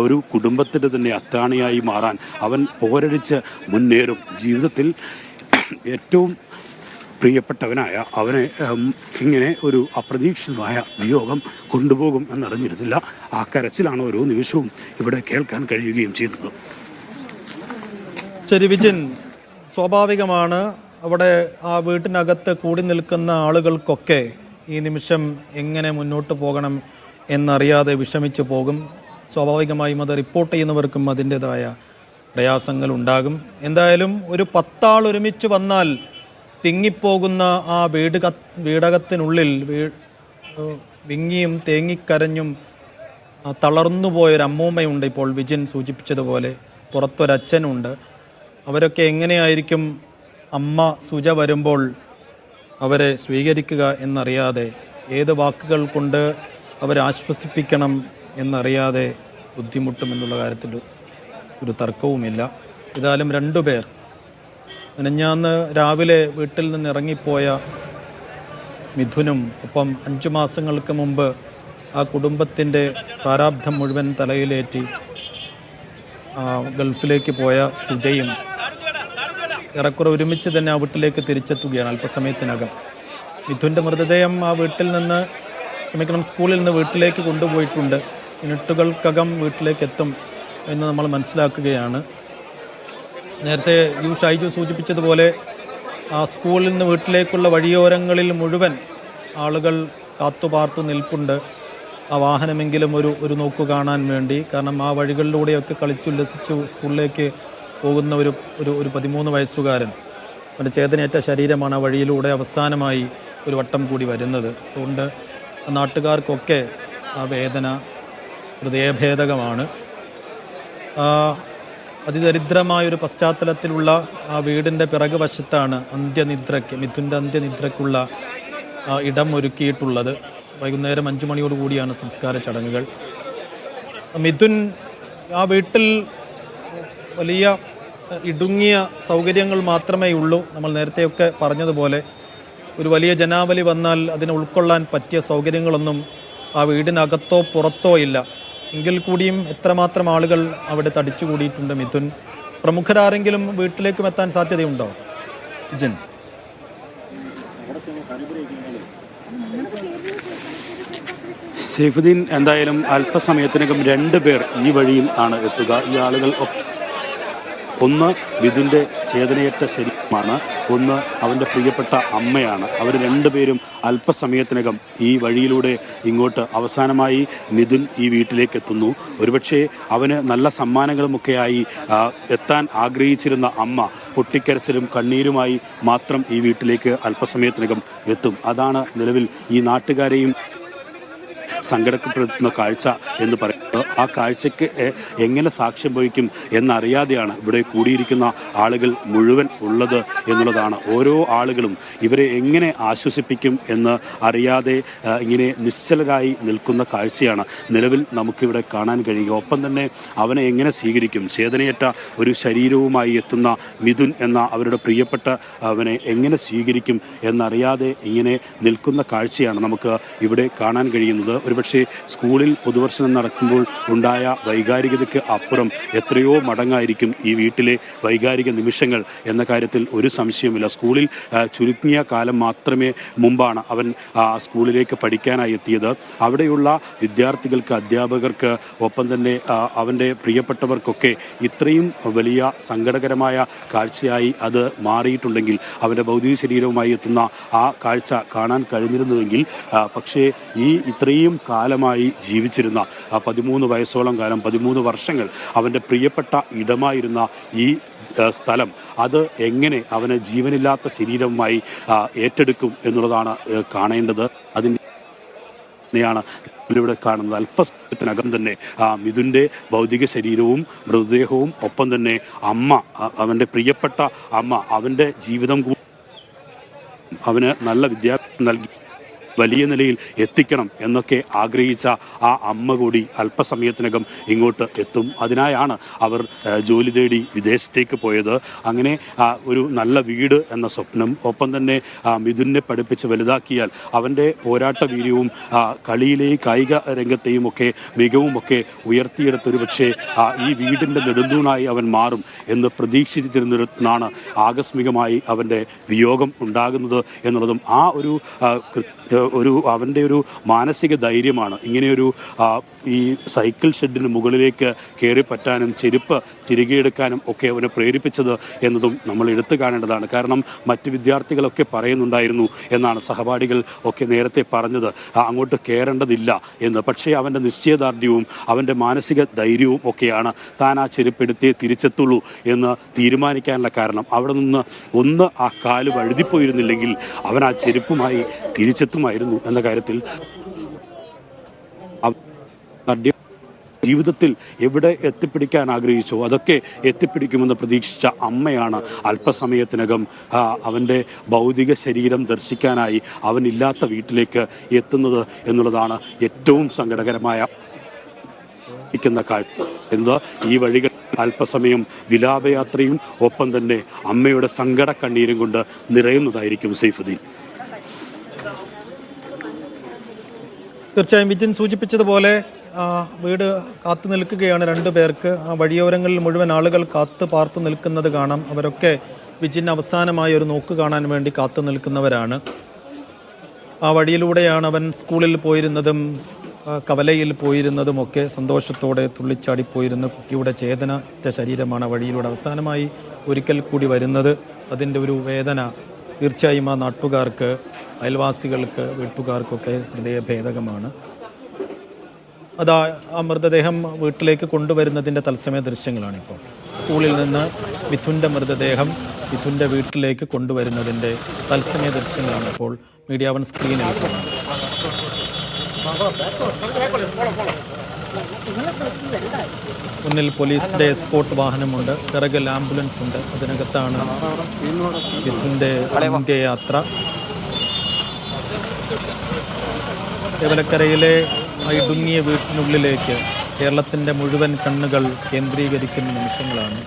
ഒരു കുടുംബത്തിൻ്റെ തന്നെ അത്താണിയായി മാറാൻ അവൻ പോരടിച്ച് മുന്നേറും. ജീവിതത്തിൽ ഏറ്റവും പ്രിയപ്പെട്ടവനായ അവനെ ഇങ്ങനെ ഒരു അപ്രതീക്ഷിതമായ വിയോഗം കൊണ്ടുപോകും എന്നറിഞ്ഞിരുന്നില്ല. ആ കരച്ചിലാണ് ഓരോ നിമിഷവും ഇവിടെ കേൾക്കാൻ കഴിയുകയും ചെയ്യുന്നത്. ശരി വിജിൻ, സ്വാഭാവികമാണ് അവിടെ ആ വീട്ടിനകത്ത് കൂടി നിൽക്കുന്ന ആളുകൾക്കൊക്കെ ഈ നിമിഷം എങ്ങനെ മുന്നോട്ട് പോകണം എന്നറിയാതെ വിഷമിച്ചു പോകും. സ്വാഭാവികമായും അത് റിപ്പോർട്ട് ചെയ്യുന്നവർക്കും അതിൻ്റെതായ പ്രയാസങ്ങൾ ഉണ്ടാകും. എന്തായാലും ഒരു 10 ആൾ ഒരുമിച്ച് വന്നാൽ തിങ്ങിപ്പോകുന്ന ആ വീടകത്തിനുള്ളിൽ വിങ്ങിയും തേങ്ങിക്കരഞ്ഞും തളർന്നുപോയൊരു അമ്മൂമ്മയുണ്ട്. ഇപ്പോൾ വിജിൻ സൂചിപ്പിച്ചതുപോലെ പുറത്തൊരച്ഛനുണ്ട്. അവരൊക്കെ എങ്ങനെയായിരിക്കും അമ്മ സുജ വരുമ്പോൾ അവരെ സ്വീകരിക്കുക എന്നറിയാതെ, ഏത് വാക്കുകൾ കൊണ്ട് അവരെ ആശ്വസിപ്പിക്കണം എന്നറിയാതെ ബുദ്ധിമുട്ടുമെന്നുള്ള കാര്യത്തിൽ ഒരു തർക്കവുമില്ല. ഏതായാലും 2 പേർ മിനിഞ്ഞാന്ന് രാവിലെ വീട്ടിൽ നിന്ന് ഇറങ്ങിപ്പോയ മിഥുനും ഒപ്പം 5 മാസങ്ങൾക്ക് മുമ്പ് ആ കുടുംബത്തിൻ്റെ പ്രാരാബ്ധം മുഴുവൻ തലയിലേറ്റി ഗൾഫിലേക്ക് പോയ സുജയും ഏറെക്കുറെ ഒരുമിച്ച് തന്നെ ആ വീട്ടിലേക്ക് തിരിച്ചെത്തുകയാണ് അല്പസമയത്തിനകം. മിഥുൻ്റെ മൃതദേഹം ആ വീട്ടിൽ നിന്ന് സ്കൂളിൽ നിന്ന് വീട്ടിലേക്ക് കൊണ്ടുപോയിട്ടുണ്ട്. മിനിറ്റുകൾക്കകം വീട്ടിലേക്ക് എത്തും എന്ന് നമ്മൾ മനസ്സിലാക്കുകയാണ്. നേരത്തെ ഷൈജു സൂചിപ്പിച്ചതുപോലെ ആ സ്കൂളിൽ നിന്ന് വീട്ടിലേക്കുള്ള വഴിയോരങ്ങളിൽ മുഴുവൻ ആളുകൾ കാത്തുപാർത്തു നിൽപ്പുണ്ട്. ആ വാഹനമെങ്കിലും ഒരു നോക്കു കാണാൻ വേണ്ടി. കാരണം ആ വഴികളിലൂടെയൊക്കെ കളിച്ചുല്ലസിച്ചു സ്കൂളിലേക്ക് പോകുന്ന ഒരു 13 വയസ്സുകാരൻ, അവൻ്റെ ചേതനയേറ്റ ശരീരമാണ് ആ വഴിയിലൂടെ അവസാനമായി ഒരു വട്ടം കൂടി വരുന്നത്. അതുകൊണ്ട് നാട്ടുകാർക്കൊക്കെ ആ വേദന ഹൃദയഭേദകമാണ്. അതിദരിദ്രമായൊരു പശ്ചാത്തലത്തിലുള്ള ആ വീടിൻ്റെ പിറകുവശത്താണ് മിഥുൻ്റെ അന്ത്യനിദ്രയ്ക്കുള്ള ഇടം ഒരുക്കിയിട്ടുള്ളത്. വൈകുന്നേരം 5 മണിയോടുകൂടിയാണ് സംസ്കാര ചടങ്ങുകൾ. മിഥുൻ ആ വീട്ടിൽ വലിയ ഇടുങ്ങിയ സൗകര്യങ്ങൾ മാത്രമേ ഉള്ളൂ. നമ്മൾ നേരത്തെയൊക്കെ പറഞ്ഞതുപോലെ ഒരു വലിയ ജനാവലി വന്നാൽ അതിനെ ഉൾക്കൊള്ളാൻ പറ്റിയ സൗകര്യങ്ങളൊന്നും ആ വീടിനകത്തോ പുറത്തോ ഇല്ല. എങ്കിൽ കൂടിയും എത്രമാത്രം ആളുകൾ അവിടെ തടിച്ചുകൂടിയിട്ടുണ്ട്. മിഥുൻ, പ്രമുഖരാരെങ്കിലും വീട്ടിലേക്കും എത്താൻ സാധ്യതയുണ്ടോ ജിൻ? സൈഫുദ്ദീൻ, എന്തായാലും അല്പസമയത്തിനകം 2 പേർ ഈ വഴിയിൽ ആണ് എത്തുക. ഈ ആളുകൾ ഒന്ന് മിഥുൻ്റെ ചേതനയേറ്റ ശരീരമാണ്, ഒന്ന് അവൻ്റെ പ്രിയപ്പെട്ട അമ്മയാണ്. അവർ 2 പേരും അല്പസമയത്തിനകം ഈ വഴിയിലൂടെ ഇങ്ങോട്ട് അവസാനമായി മിഥുൻ ഈ വീട്ടിലേക്ക് എത്തുന്നു. ഒരുപക്ഷെ അവന് നല്ല സമ്മാനങ്ങളുമൊക്കെയായി എത്താൻ ആഗ്രഹിച്ചിരുന്ന അമ്മ പൊട്ടിക്കരച്ചിലും കണ്ണീരുമായി മാത്രം ഈ വീട്ടിലേക്ക് അല്പസമയത്തിനകം എത്തും. അതാണ് നിലവിൽ ഈ നാട്ടുകാരെയും സങ്കടപ്പെടുത്തുന്ന കാഴ്ച എന്ന് പറയുന്നത്. ആ കാഴ്ചയ്ക്ക് എങ്ങനെ സാക്ഷ്യം വഹിക്കും എന്നറിയാതെയാണ് ഇവിടെ കൂടിയിരിക്കുന്ന ആളുകൾ മുഴുവൻ ഉള്ളത് എന്നുള്ളതാണ്. ഓരോ ആളുകളും ഇവരെ എങ്ങനെ ആശ്വസിപ്പിക്കും എന്ന് അറിയാതെ ഇങ്ങനെ നിശ്ചലരായി നിൽക്കുന്ന കാഴ്ചയാണ് നിലവിൽ നമുക്കിവിടെ കാണാൻ കഴിയുക. ഒപ്പം തന്നെ അവനെ എങ്ങനെ സ്വീകരിക്കും? ചേതനയേറ്റ ഒരു ശരീരവുമായി എത്തുന്ന മിഥുൻ എന്ന അവരുടെ പ്രിയപ്പെട്ട അവനെ എങ്ങനെ സ്വീകരിക്കും എന്നറിയാതെ ഇങ്ങനെ നിൽക്കുന്ന കാഴ്ചയാണ് നമുക്ക് ഇവിടെ കാണാൻ കഴിയുന്നത്. ഒരുപക്ഷെ സ്കൂളിൽ പൊതുവർഷം നടക്കുമ്പോൾ ഉണ്ടായ വൈകാരികതയ്ക്ക് അപ്പുറം എത്രയോ മടങ്ങായിരിക്കും ഈ വീട്ടിലെ വൈകാരിക നിമിഷങ്ങൾ എന്ന കാര്യത്തിൽ ഒരു സംശയമില്ല. സ്കൂളിൽ ചുരുങ്ങിയ കാലം മാത്രമേ മുമ്പാണ് അവൻ സ്കൂളിലേക്ക് പഠിക്കാനായി എത്തിയത്. അവിടെയുള്ള വിദ്യാർത്ഥികൾക്ക്, അധ്യാപകർക്ക്, ഒപ്പം തന്നെ അവൻ്റെ പ്രിയപ്പെട്ടവർക്കൊക്കെ ഇത്രയും വലിയ സങ്കടകരമായ കാഴ്ചയായി അത് മാറിയിട്ടുണ്ടെങ്കിൽ, അവൻ്റെ ഭൗതിക ശരീരവുമായി എത്തുന്ന ആ കാഴ്ച കാണാൻ കഴിഞ്ഞിരുന്നുവെങ്കിൽ, പക്ഷേ ഈ ഇത്രയും കാലമായി ജീവിച്ചിരുന്ന 13 വയസ്സോളം കാലം, 13 വർഷങ്ങൾ അവൻ്റെ പ്രിയപ്പെട്ട ഇടമായിരുന്ന ഈ സ്ഥലം അത് എങ്ങനെ അവന് ജീവനില്ലാത്ത ശരീരവുമായി ഏറ്റെടുക്കും എന്നുള്ളതാണ് കാണേണ്ടത്. അതിനെയാണ് ഇവിടെ കാണുന്നത്. അല്പസമയത്തിനകം തന്നെ മിഥുൻ്റെ ഭൗതിക ശരീരവും മൃതദേഹവും, ഒപ്പം തന്നെ അമ്മ, അവൻ്റെ പ്രിയപ്പെട്ട അമ്മ, അവൻ്റെ ജീവിതം അവന് നല്ല വിദ്യാഭ്യാസം നൽകി വലിയ നിലയിൽ എത്തിക്കണം എന്നൊക്കെ ആഗ്രഹിച്ച ആ അമ്മ കൂടി അല്പസമയത്തിനകം ഇങ്ങോട്ട് എത്തും. അതിനായാണ് അവർ ജോലി തേടി വിദേശത്തേക്ക് പോയത്. അങ്ങനെ ഒരു നല്ല വീട് എന്ന സ്വപ്നം, ഒപ്പം തന്നെ മിഥുനെ പഠിപ്പിച്ച് വലുതാക്കിയാൽ അവൻ്റെ പോരാട്ട വീര്യവും കളിയിലെയും കായിക രംഗത്തെയും ഒക്കെ മികവുമൊക്കെ ഉയർത്തിയെടുത്തൊരു പക്ഷേ ഈ വീടിൻ്റെ നെടുന്തൂണായി അവൻ മാറും എന്ന് പ്രതീക്ഷിച്ചിരുന്നിടത്താണ് ആകസ്മികമായി അവൻ്റെ വിയോഗം ഉണ്ടാകുന്നത് എന്നുള്ളതും ആ ഒരു അവൻ്റെ ഒരു മാനസിക ധൈര്യമാണ് ഇങ്ങനെയൊരു ഈ സൈക്കിൾ ഷെഡിന് മുകളിലേക്ക് കയറി പറ്റാനും ചെരുപ്പ് തിരികെ എടുക്കാനും ഒക്കെ അവനെ പ്രേരിപ്പിച്ചത് എന്നതും നമ്മൾ എടുത്തു കാണേണ്ടതാണ്. കാരണം മറ്റ് വിദ്യാർത്ഥികളൊക്കെ പറയുന്നുണ്ടായിരുന്നു എന്നാണ് സഹപാഠികൾ ഒക്കെ നേരത്തെ പറഞ്ഞത്, അങ്ങോട്ട് കയറേണ്ടതില്ല എന്ന്. പക്ഷേ അവൻ്റെ നിശ്ചയദാർഢ്യവും അവൻ്റെ മാനസിക ധൈര്യവും ഒക്കെയാണ് താൻ ആ ചെരുപ്പെടുത്തേ തിരിച്ചെത്തുള്ളൂ എന്ന് തീരുമാനിക്കാനുള്ള കാരണം. അവിടെ നിന്ന് ഒന്ന് ആ കാല് വഴുതിപ്പോയിരുന്നില്ലെങ്കിൽ അവൻ ആ ചെരുപ്പുമായി തിരിച്ചെത്തുമായിരുന്നു എന്ന കാര്യത്തിൽ ജീവിതത്തിൽ എവിടെ എത്തിപ്പിടിക്കാൻ ആഗ്രഹിച്ചോ അതൊക്കെ എത്തിപ്പിടിക്കുമെന്ന് പ്രതീക്ഷിച്ച അമ്മയാണ് അല്പസമയത്തിനകം അവൻ്റെ ഭൗതിക ശരീരം ദർശിക്കാനായി അവനില്ലാത്ത വീട്ടിലേക്ക് എത്തുന്നത് എന്നുള്ളതാണ് ഏറ്റവും സങ്കടകരമായ കാഴ്ച. എന്നത് ഈ വഴികൾ അല്പസമയം വിലാപയാത്രയും ഒപ്പം തന്നെ അമ്മയുടെ സങ്കട കണ്ണീരും കൊണ്ട് നിറയുന്നതായിരിക്കും സൈഫുദ്ദീൻ. തീർച്ചയായും വിജിൻ സൂചിപ്പിച്ചതുപോലെ വീട് കാത്തു നിൽക്കുകയാണ് 2 പേർക്ക്. ആ വഴിയോരങ്ങളിൽ മുഴുവൻ ആളുകൾ കാത്തു പാർത്തു നിൽക്കുന്നത് കാണാം. അവരൊക്കെ വിജിൻ അവസാനമായി ഒരു നോക്ക് കാണാൻ വേണ്ടി കാത്തു നിൽക്കുന്നവരാണ്. ആ വഴിയിലൂടെയാണ് അവൻ സ്കൂളിൽ പോയിരുന്നതും കവലയിൽ പോയിരുന്നതുമൊക്കെ. സന്തോഷത്തോടെ തുള്ളിച്ചാടിപ്പോയിരുന്ന കുട്ടിയുടെ ചേതനറ്റ ശരീരമാണ് വഴിയിലൂടെ അവസാനമായി ഒരിക്കൽ കൂടി വരുന്നത്. അതിൻ്റെ ഒരു വേദന തീർച്ചയായും ആ നാട്ടുകാർക്ക്, അയൽവാസികൾക്ക്, വീട്ടുകാർക്കൊക്കെ ഹൃദയഭേദകമാണ്. അതാ ആ മൃതദേഹം വീട്ടിലേക്ക് കൊണ്ടുവരുന്നതിൻ്റെ തത്സമയ ദൃശ്യങ്ങളാണിപ്പോൾ. സ്കൂളിൽ നിന്ന് മിഥുൻ്റെ മൃതദേഹം മിഥുൻ്റെ വീട്ടിലേക്ക് കൊണ്ടുവരുന്നതിൻ്റെ തത്സമയ ദൃശ്യങ്ങളാണ് ഇപ്പോൾ മീഡിയ വൺ സ്ക്രീനിൽ. മുന്നിൽ പോലീസിന്റെ എസ്കോർട്ട് വാഹനമുണ്ട്, പിറകിൽ ആംബുലൻസ് ഉണ്ട്. അതിനകത്താണ് മിഥുന്റെ അന്ത്യയാത്ര. തേവലക്കരയിലെ ഇടുങ്ങിയ വീട്ടിനുള്ളിലേക്ക് കേരളത്തിന്റെ മുഴുവൻ കണ്ണുകൾ കേന്ദ്രീകരിക്കുന്ന നിമിഷങ്ങളാണ്.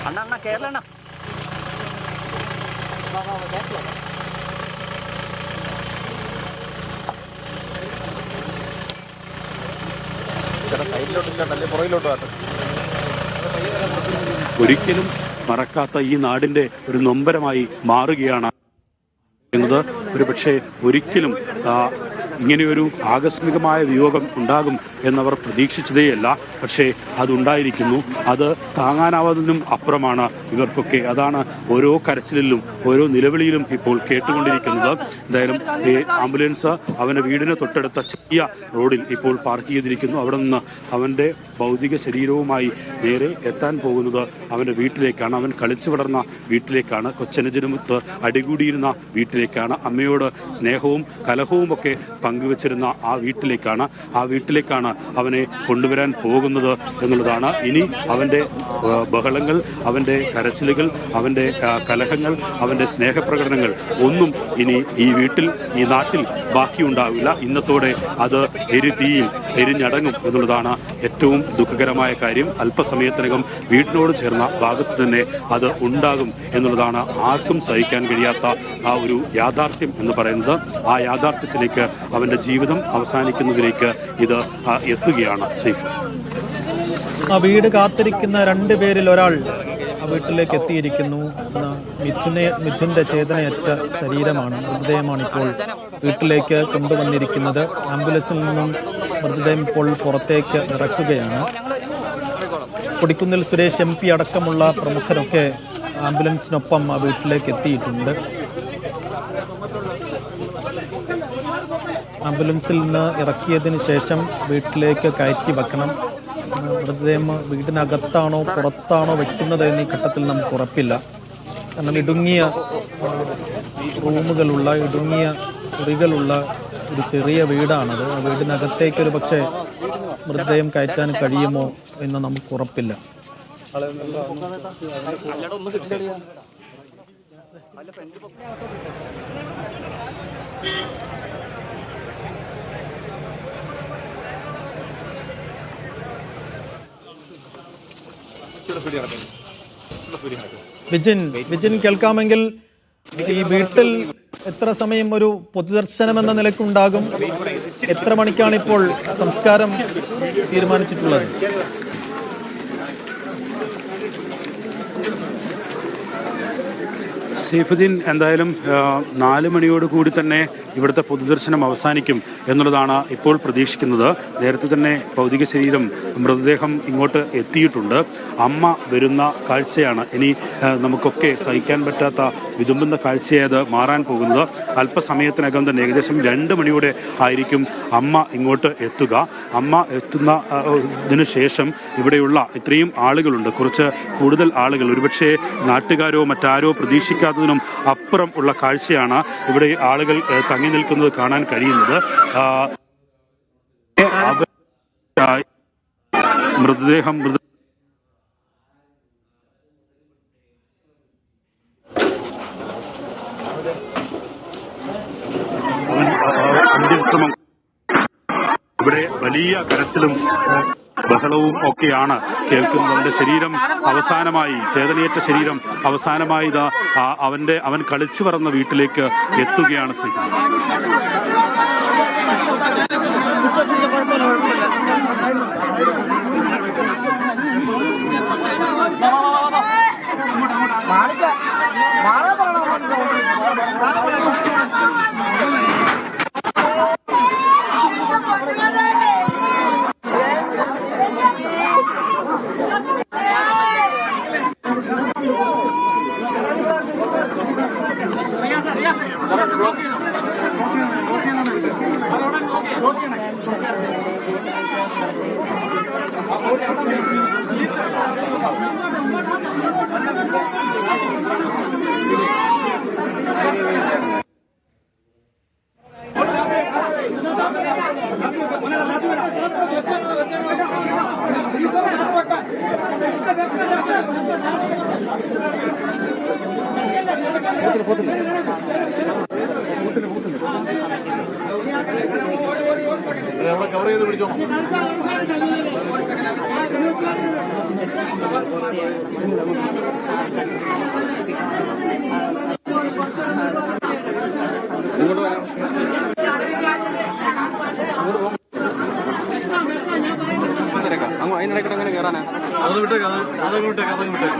അണ്ണ കേരള ഒരിക്കലും മറക്കാത്ത ഈ നാടിന്റെ ഒരു നൊമ്പരമായി മാറുകയാണ് എന്നത് ഒരു പക്ഷേ ഒരിക്കലും ഇങ്ങനെയൊരു ആകസ്മികമായ വിയോഗം ഉണ്ടാകും എന്നവർ പ്രതീക്ഷിച്ചതേയല്ല. പക്ഷേ അതുണ്ടായിരിക്കുന്നു. അത് താങ്ങാനാവാതിനും അപ്പുറമാണ് ഇവർക്കൊക്കെ. അതാണ് ഓരോ കരച്ചിലിലും ഓരോ നിലവിളിയിലും ഇപ്പോൾ കേട്ടുകൊണ്ടിരിക്കുന്നത്. എന്തായാലും ഈ ആംബുലൻസ് അവൻ്റെ വീടിന് തൊട്ടടുത്ത ചെറിയ റോഡിൽ ഇപ്പോൾ പാർക്ക് ചെയ്തിരിക്കുന്നു. അവിടെ നിന്ന് അവൻ്റെ ഭൗതിക ശരീരവുമായി നേരെ എത്താൻ പോകുന്നത് അവൻ്റെ വീട്ടിലേക്കാണ്. അവൻ കളിച്ചു വളർന്ന വീട്ടിലേക്കാണ്. കൊച്ചനുജനുമൊത്ത് അടികൂടിയിരുന്ന വീട്ടിലേക്കാണ്. അമ്മയോട് സ്നേഹവും കലഹവും ഒക്കെ പങ്കുവച്ചിരുന്ന ആ വീട്ടിലേക്കാണ് അവനെ കൊണ്ടുവരാൻ പോകുന്നത് എന്നുള്ളതാണ്. ഇനി അവൻ്റെ ബഹളങ്ങൾ, അവൻ്റെ കരച്ചിലുകൾ, അവൻ്റെ കലഹങ്ങൾ, അവൻ്റെ സ്നേഹപ്രകടനങ്ങൾ ഒന്നും ഇനി ഈ വീട്ടിൽ, ഈ നാട്ടിൽ ബാക്കിയുണ്ടാവില്ല. ഇന്നത്തോടെ അത് എരിതീയിൽ എരിഞ്ഞടങ്ങും എന്നുള്ളതാണ് ഏറ്റവും ദുഃഖകരമായ കാര്യം. അല്പസമയത്തിനകം വീടിനോട് ചേർന്ന ഭാഗത്ത് തന്നെ അത് ഉണ്ടാകും എന്നുള്ളതാണ് ആർക്കും സഹിക്കാൻ കഴിയാത്ത ആ ഒരു യാഥാർത്ഥ്യം എന്ന് പറയുന്നത്. ആ യാഥാർത്ഥ്യത്തിലേക്ക് അവൻ്റെ ജീവിതം അവസാനിക്കുന്നതിലേക്ക് ഇത് എത്തുകയാണ്. സൈഫ്, ആ വീട് കാത്തിരിക്കുന്ന 2 പേരിൽ ഒരാൾ ആ വീട്ടിലേക്ക് എത്തിയിരിക്കുന്നു. മിഥുന്റെ ചേതനയറ്റ ശരീരമാണ്, മൃതദേഹമാണ് ഇപ്പോൾ വീട്ടിലേക്ക് കൊണ്ടുവന്നിരിക്കുന്നത്. ആംബുലൻസിൽ നിന്നും മൃതദേഹം ഇപ്പോൾ പുറത്തേക്ക് ഇറക്കുകയാണ്. കൊടിക്കുന്നിൽ സുരേഷ് MP അടക്കമുള്ള പ്രമുഖരൊക്കെ ആംബുലൻസിനൊപ്പം ആ വീട്ടിലേക്ക് എത്തിയിട്ടുണ്ട്. ആംബുലൻസിൽ നിന്ന് ഇറക്കിയതിന് ശേഷം വീട്ടിലേക്ക് കയറ്റി വെക്കണം. മൃതദേഹം വീടിനകത്താണോ പുറത്താണോ വെക്കുന്നത് എന്നീ ഘട്ടത്തിൽ നമുക്ക് ഉറപ്പില്ല. കാരണം ഇടുങ്ങിയ റൂമുകളുള്ള, ഇടുങ്ങിയ മുറികളുള്ള ഒരു ചെറിയ വീടാണത്. ആ വീടിനകത്തേക്കൊരു പക്ഷേ മൃതദേഹം കയറ്റാൻ കഴിയുമോ എന്ന് നമുക്ക് ഉറപ്പില്ല. വിജിൻ കേൾക്കാമെങ്കിൽ ഈ വീട്ടിൽ എത്ര സമയം ഒരു പൊതുദർശനം എന്ന നിലയ്ക്കുണ്ടാകും? എത്ര മണിക്കാണ് ഇപ്പോൾ സംസ്കാരം തീരുമാനിച്ചിട്ടുള്ളത്? സൈഫുദ്ദീൻ, എന്തായാലും 4 മണിയോടുകൂടി തന്നെ ഇവിടുത്തെ പൊതുദർശനം അവസാനിക്കും എന്നുള്ളതാണ് ഇപ്പോൾ പ്രതീക്ഷിക്കുന്നത്. നേരത്തെ തന്നെ ഭൗതിക ശരീരം, മൃതദേഹം ഇങ്ങോട്ട് എത്തിയിട്ടുണ്ട്. അമ്മ വരുന്ന കാഴ്ചയാണ് ഇനി നമുക്കൊക്കെ സഹിക്കാൻ പറ്റാത്ത വിതുമ്പുന്ന കാഴ്ചയായി അത് മാറാൻ പോകുന്നത്. അല്പസമയത്തിനകം തന്നെ ഏകദേശം 2 മണിയോടെ ആയിരിക്കും അമ്മ ഇങ്ങോട്ട് എത്തുക. അമ്മ എത്തുന്ന ഇതിനു ശേഷം ഇവിടെയുള്ള ഇത്രയും ആളുകളുണ്ട്, കുറച്ച് കൂടുതൽ ആളുകൾ, ഒരുപക്ഷെ നാട്ടുകാരോ മറ്റാരോ പ്രതീക്ഷിക്കാത്തതിനും അപ്പുറം ഉള്ള കാഴ്ചയാണ് ഇവിടെ ആളുകൾ തങ്ങി നിൽക്കുന്നത് കാണാൻ കഴിയുന്നത്. മൃതദേഹം ഇവിടെ വലിയ കരച്ചിലും ബഹളവും ഒക്കെയാണ് കേൾക്കുന്നത്. അവന്റെ ശരീരം അവസാനമായി, ചേതനയേറ്റ ശരീരം അവസാനമായി ഇതാ അവൻ കളിച്ചു പറന്ന വീട്ടിലേക്ക് എത്തുകയാണ്. കവർ ചെയ്ത് പിടിച്ചോ. ഇങ്ങോട്ട് വരാം. അതിനിടയ്ക്ക് എങ്ങനെ കയറാനാ? അത് വിട്ടേക്ക്, അതങ്ങ് വിട്ടേക്ക്, അതങ്ങ് വിട്ടേക്ക്.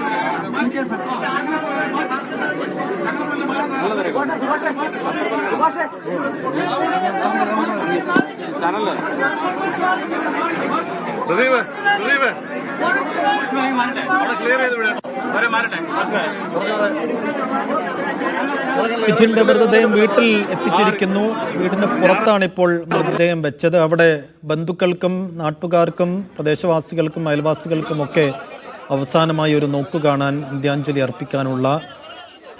നല്ല തിരക്കോ ചാനല്ലേ? പ്രദീപ് അവിടെ ക്ലിയർ ചെയ്ത് വിടണം. മിഥുന്റെ മൃതദേഹം വീട്ടിൽ എത്തിച്ചിരിക്കുന്നു. വീടിന് പുറത്താണ് ഇപ്പോൾ മൃതദേഹം വെച്ചത്. അവിടെ ബന്ധുക്കൾക്കും നാട്ടുകാർക്കും പ്രദേശവാസികൾക്കും അയൽവാസികൾക്കുമൊക്കെ അവസാനമായി ഒരു നോക്കു കാണാൻ അന്ത്യാഞ്ജലി അർപ്പിക്കാനുള്ള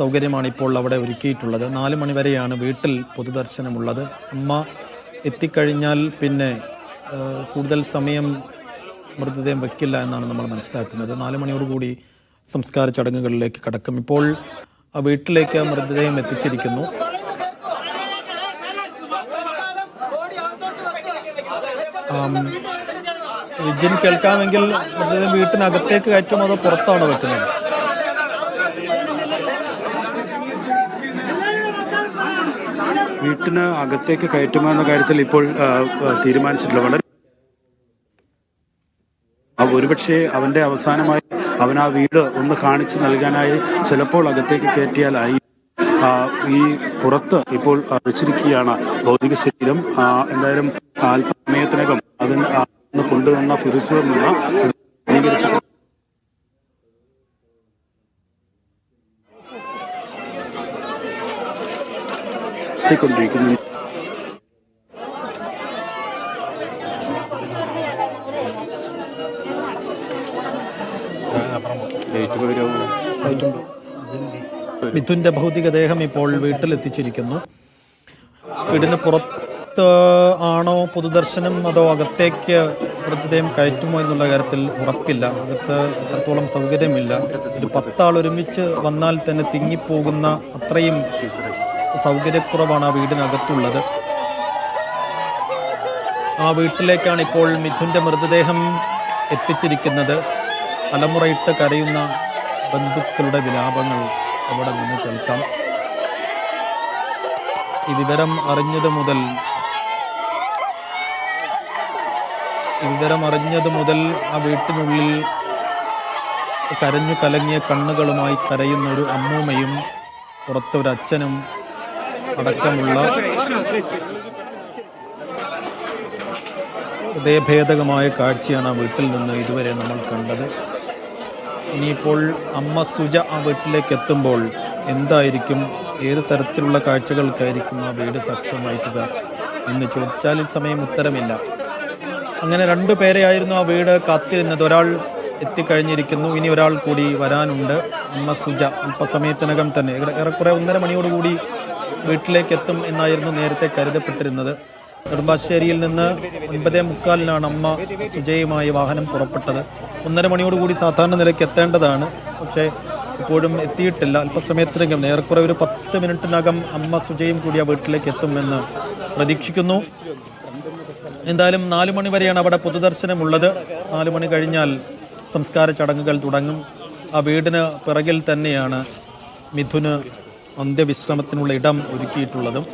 സൗകര്യമാണ് ഇപ്പോൾ അവിടെ ഒരുക്കിയിട്ടുള്ളത്. 4 മണിവരെയാണ് വീട്ടിൽ പൊതുദർശനമുള്ളത്. അമ്മ എത്തിക്കഴിഞ്ഞാൽ പിന്നെ കൂടുതൽ സമയം മൃതദേഹം വെക്കില്ല എന്നാണ് നമ്മൾ മനസ്സിലാക്കുന്നത്. 4 മണിയോടുകൂടി സംസ്കാര ചടങ്ങുകളിലേക്ക് കടക്കും. ഇപ്പോൾ ആ വീട്ടിലേക്ക് മൃതദേഹം എത്തിച്ചിരിക്കുന്നു. വിജിൻ കേൾക്കാമെങ്കിൽ മൃതദേഹം വീട്ടിനകത്തേക്ക് കയറ്റുമോ അതോ പുറത്താണോ വെക്കുന്നത്? വീട്ടിന് അകത്തേക്ക് കയറ്റുമോ എന്ന കാര്യത്തിൽ ഇപ്പോൾ തീരുമാനിച്ചിട്ടില്ല. വളരെ ഒരുപക്ഷെ അവന്റെ അവസാനമായി അവൻ ആ വീട് ഒന്ന് കാണിച്ചു നൽകാനായി ചിലപ്പോൾ അകത്തേക്ക് കയറ്റിയാലായി ഈ പുറത്ത് ഇപ്പോൾ വെച്ചിരിക്കുകയാണ് ഭൗതിക ശരീരം. എന്തായാലും അല്പസമയത്തിനകം അതിന് കൊണ്ടുവന്ന ഫിറോസിൽ നിന്ന് സജ്ജീകരിച്ച കൊണ്ടിരിക്കുന്നു. മിഥുന്റെ ഭൗതികദേഹം ഇപ്പോൾ വീട്ടിലെത്തിച്ചിരിക്കുന്നു. വീടിന് പുറത്ത് ആണോ പൊതുദർശനം അതോ അകത്തേക്ക് മൃതദേഹം കയറ്റുമോ എന്നുള്ള കാര്യത്തിൽ ഉറപ്പില്ല. അകത്ത് എത്രത്തോളം സൗകര്യമില്ല. ഒരു 10 ആൾ ഒരുമിച്ച് വന്നാൽ തന്നെ തിങ്ങിപ്പോകുന്ന അത്രയും സൗകര്യക്കുറവാണ് ആ വീടിനകത്തുള്ളത്. ആ വീട്ടിലേക്കാണ് ഇപ്പോൾ മിഥുന്റെ മൃതദേഹം എത്തിച്ചിരിക്കുന്നത്. തലമുറയിട്ട് കരയുന്ന ബന്ധുക്കളുടെ വിലാപങ്ങൾ അവിടെ നിന്ന് കേൾക്കാം. ഈ വിവരം അറിഞ്ഞത് മുതൽ ആ വീട്ടിനുള്ളിൽ കരഞ്ഞു കലങ്ങിയ കണ്ണുകളുമായി കരയുന്ന ഒരു അമ്മൂമ്മയും പുറത്തൊരച്ഛനും അടക്കമുള്ള ഹൃദയഭേദകമായ കാഴ്ചയാണ് ആ വീട്ടിൽ നിന്ന് ഇതുവരെ നമ്മൾ കണ്ടത്. ഇനിയിപ്പോൾ അമ്മ സുജ ആ വീട്ടിലേക്ക് എത്തുമ്പോൾ എന്തായിരിക്കും, ഏത് തരത്തിലുള്ള കാഴ്ചകൾക്കായിരിക്കും ആ വീട് സാക്ഷ്യം വഹിക്കുക എന്ന് ചോദിച്ചാൽ ഈ സമയം ഉത്തരമില്ല. അങ്ങനെ 2 പേരെയായിരുന്നു ആ വീട് കാത്തിരുന്നത്. ഒരാൾ എത്തിക്കഴിഞ്ഞിരിക്കുന്നു, ഇനി ഒരാൾ കൂടി വരാനുണ്ട്. അമ്മ സുജ അല്പസമയത്തിനകം തന്നെ ഏറെക്കുറെ 1:30 മണിയോടുകൂടി വീട്ടിലേക്ക് എത്തും എന്നായിരുന്നു നേരത്തെ കരുതപ്പെട്ടിരുന്നത്. നെടുമ്പാശ്ശേരിയിൽ നിന്ന് 9:45 അമ്മ സുജയുമായി വാഹനം പുറപ്പെട്ടത്. 1:30 മണിയോടുകൂടി സാധാരണ നിലയ്ക്ക് എത്തേണ്ടതാണ്, പക്ഷേ ഇപ്പോഴും എത്തിയിട്ടില്ല. അല്പസമയത്തിനകം ഏറെക്കുറെ ഒരു 10 മിനിറ്റിനകം അമ്മ സുജയും കൂടി ആ വീട്ടിലേക്ക് എത്തുമെന്ന് പ്രതീക്ഷിക്കുന്നു. എന്തായാലും 4 മണി വരെയാണ് അവിടെ പൊതുദർശനമുള്ളത്. 4 മണി കഴിഞ്ഞാൽ സംസ്കാര ചടങ്ങുകൾ തുടങ്ങും. ആ വീടിന് പിറകിൽ തന്നെയാണ് മിഥുന് അന്ത്യവിശ്രമത്തിനുള്ള ഇടം ഒരുക്കിയിട്ടുള്ളതും.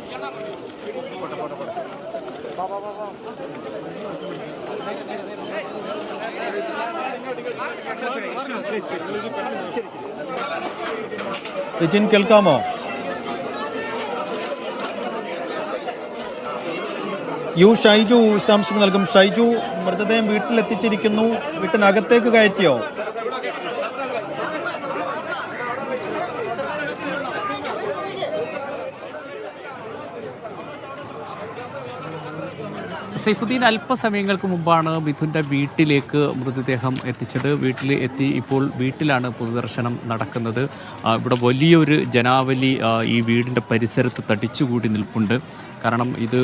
വിജിൻ കേൾക്കാമോ? ഷൈജു വിശദാംശങ്ങൾ നൽകും. ഷൈജു, മൃതദേഹം വീട്ടിലെത്തിച്ചിരിക്കുന്നു. വീട്ടിനകത്തേക്ക് കയറ്റിയോ? സൈഫുദ്ദീൻ, അല്പസമയങ്ങൾക്ക് മുമ്പാണ് മിഥുൻ്റെ വീട്ടിലേക്ക് മൃതദേഹം എത്തിച്ചത്. വീട്ടിൽ എത്തി ഇപ്പോൾ വീട്ടിലാണ് പൊതുദർശനം നടക്കുന്നത്. ഇവിടെ വലിയൊരു ജനാവലി ഈ വീടിൻ്റെ പരിസരത്ത് തടിച്ചുകൂടി നിൽപ്പുണ്ട്. കാരണം ഇത്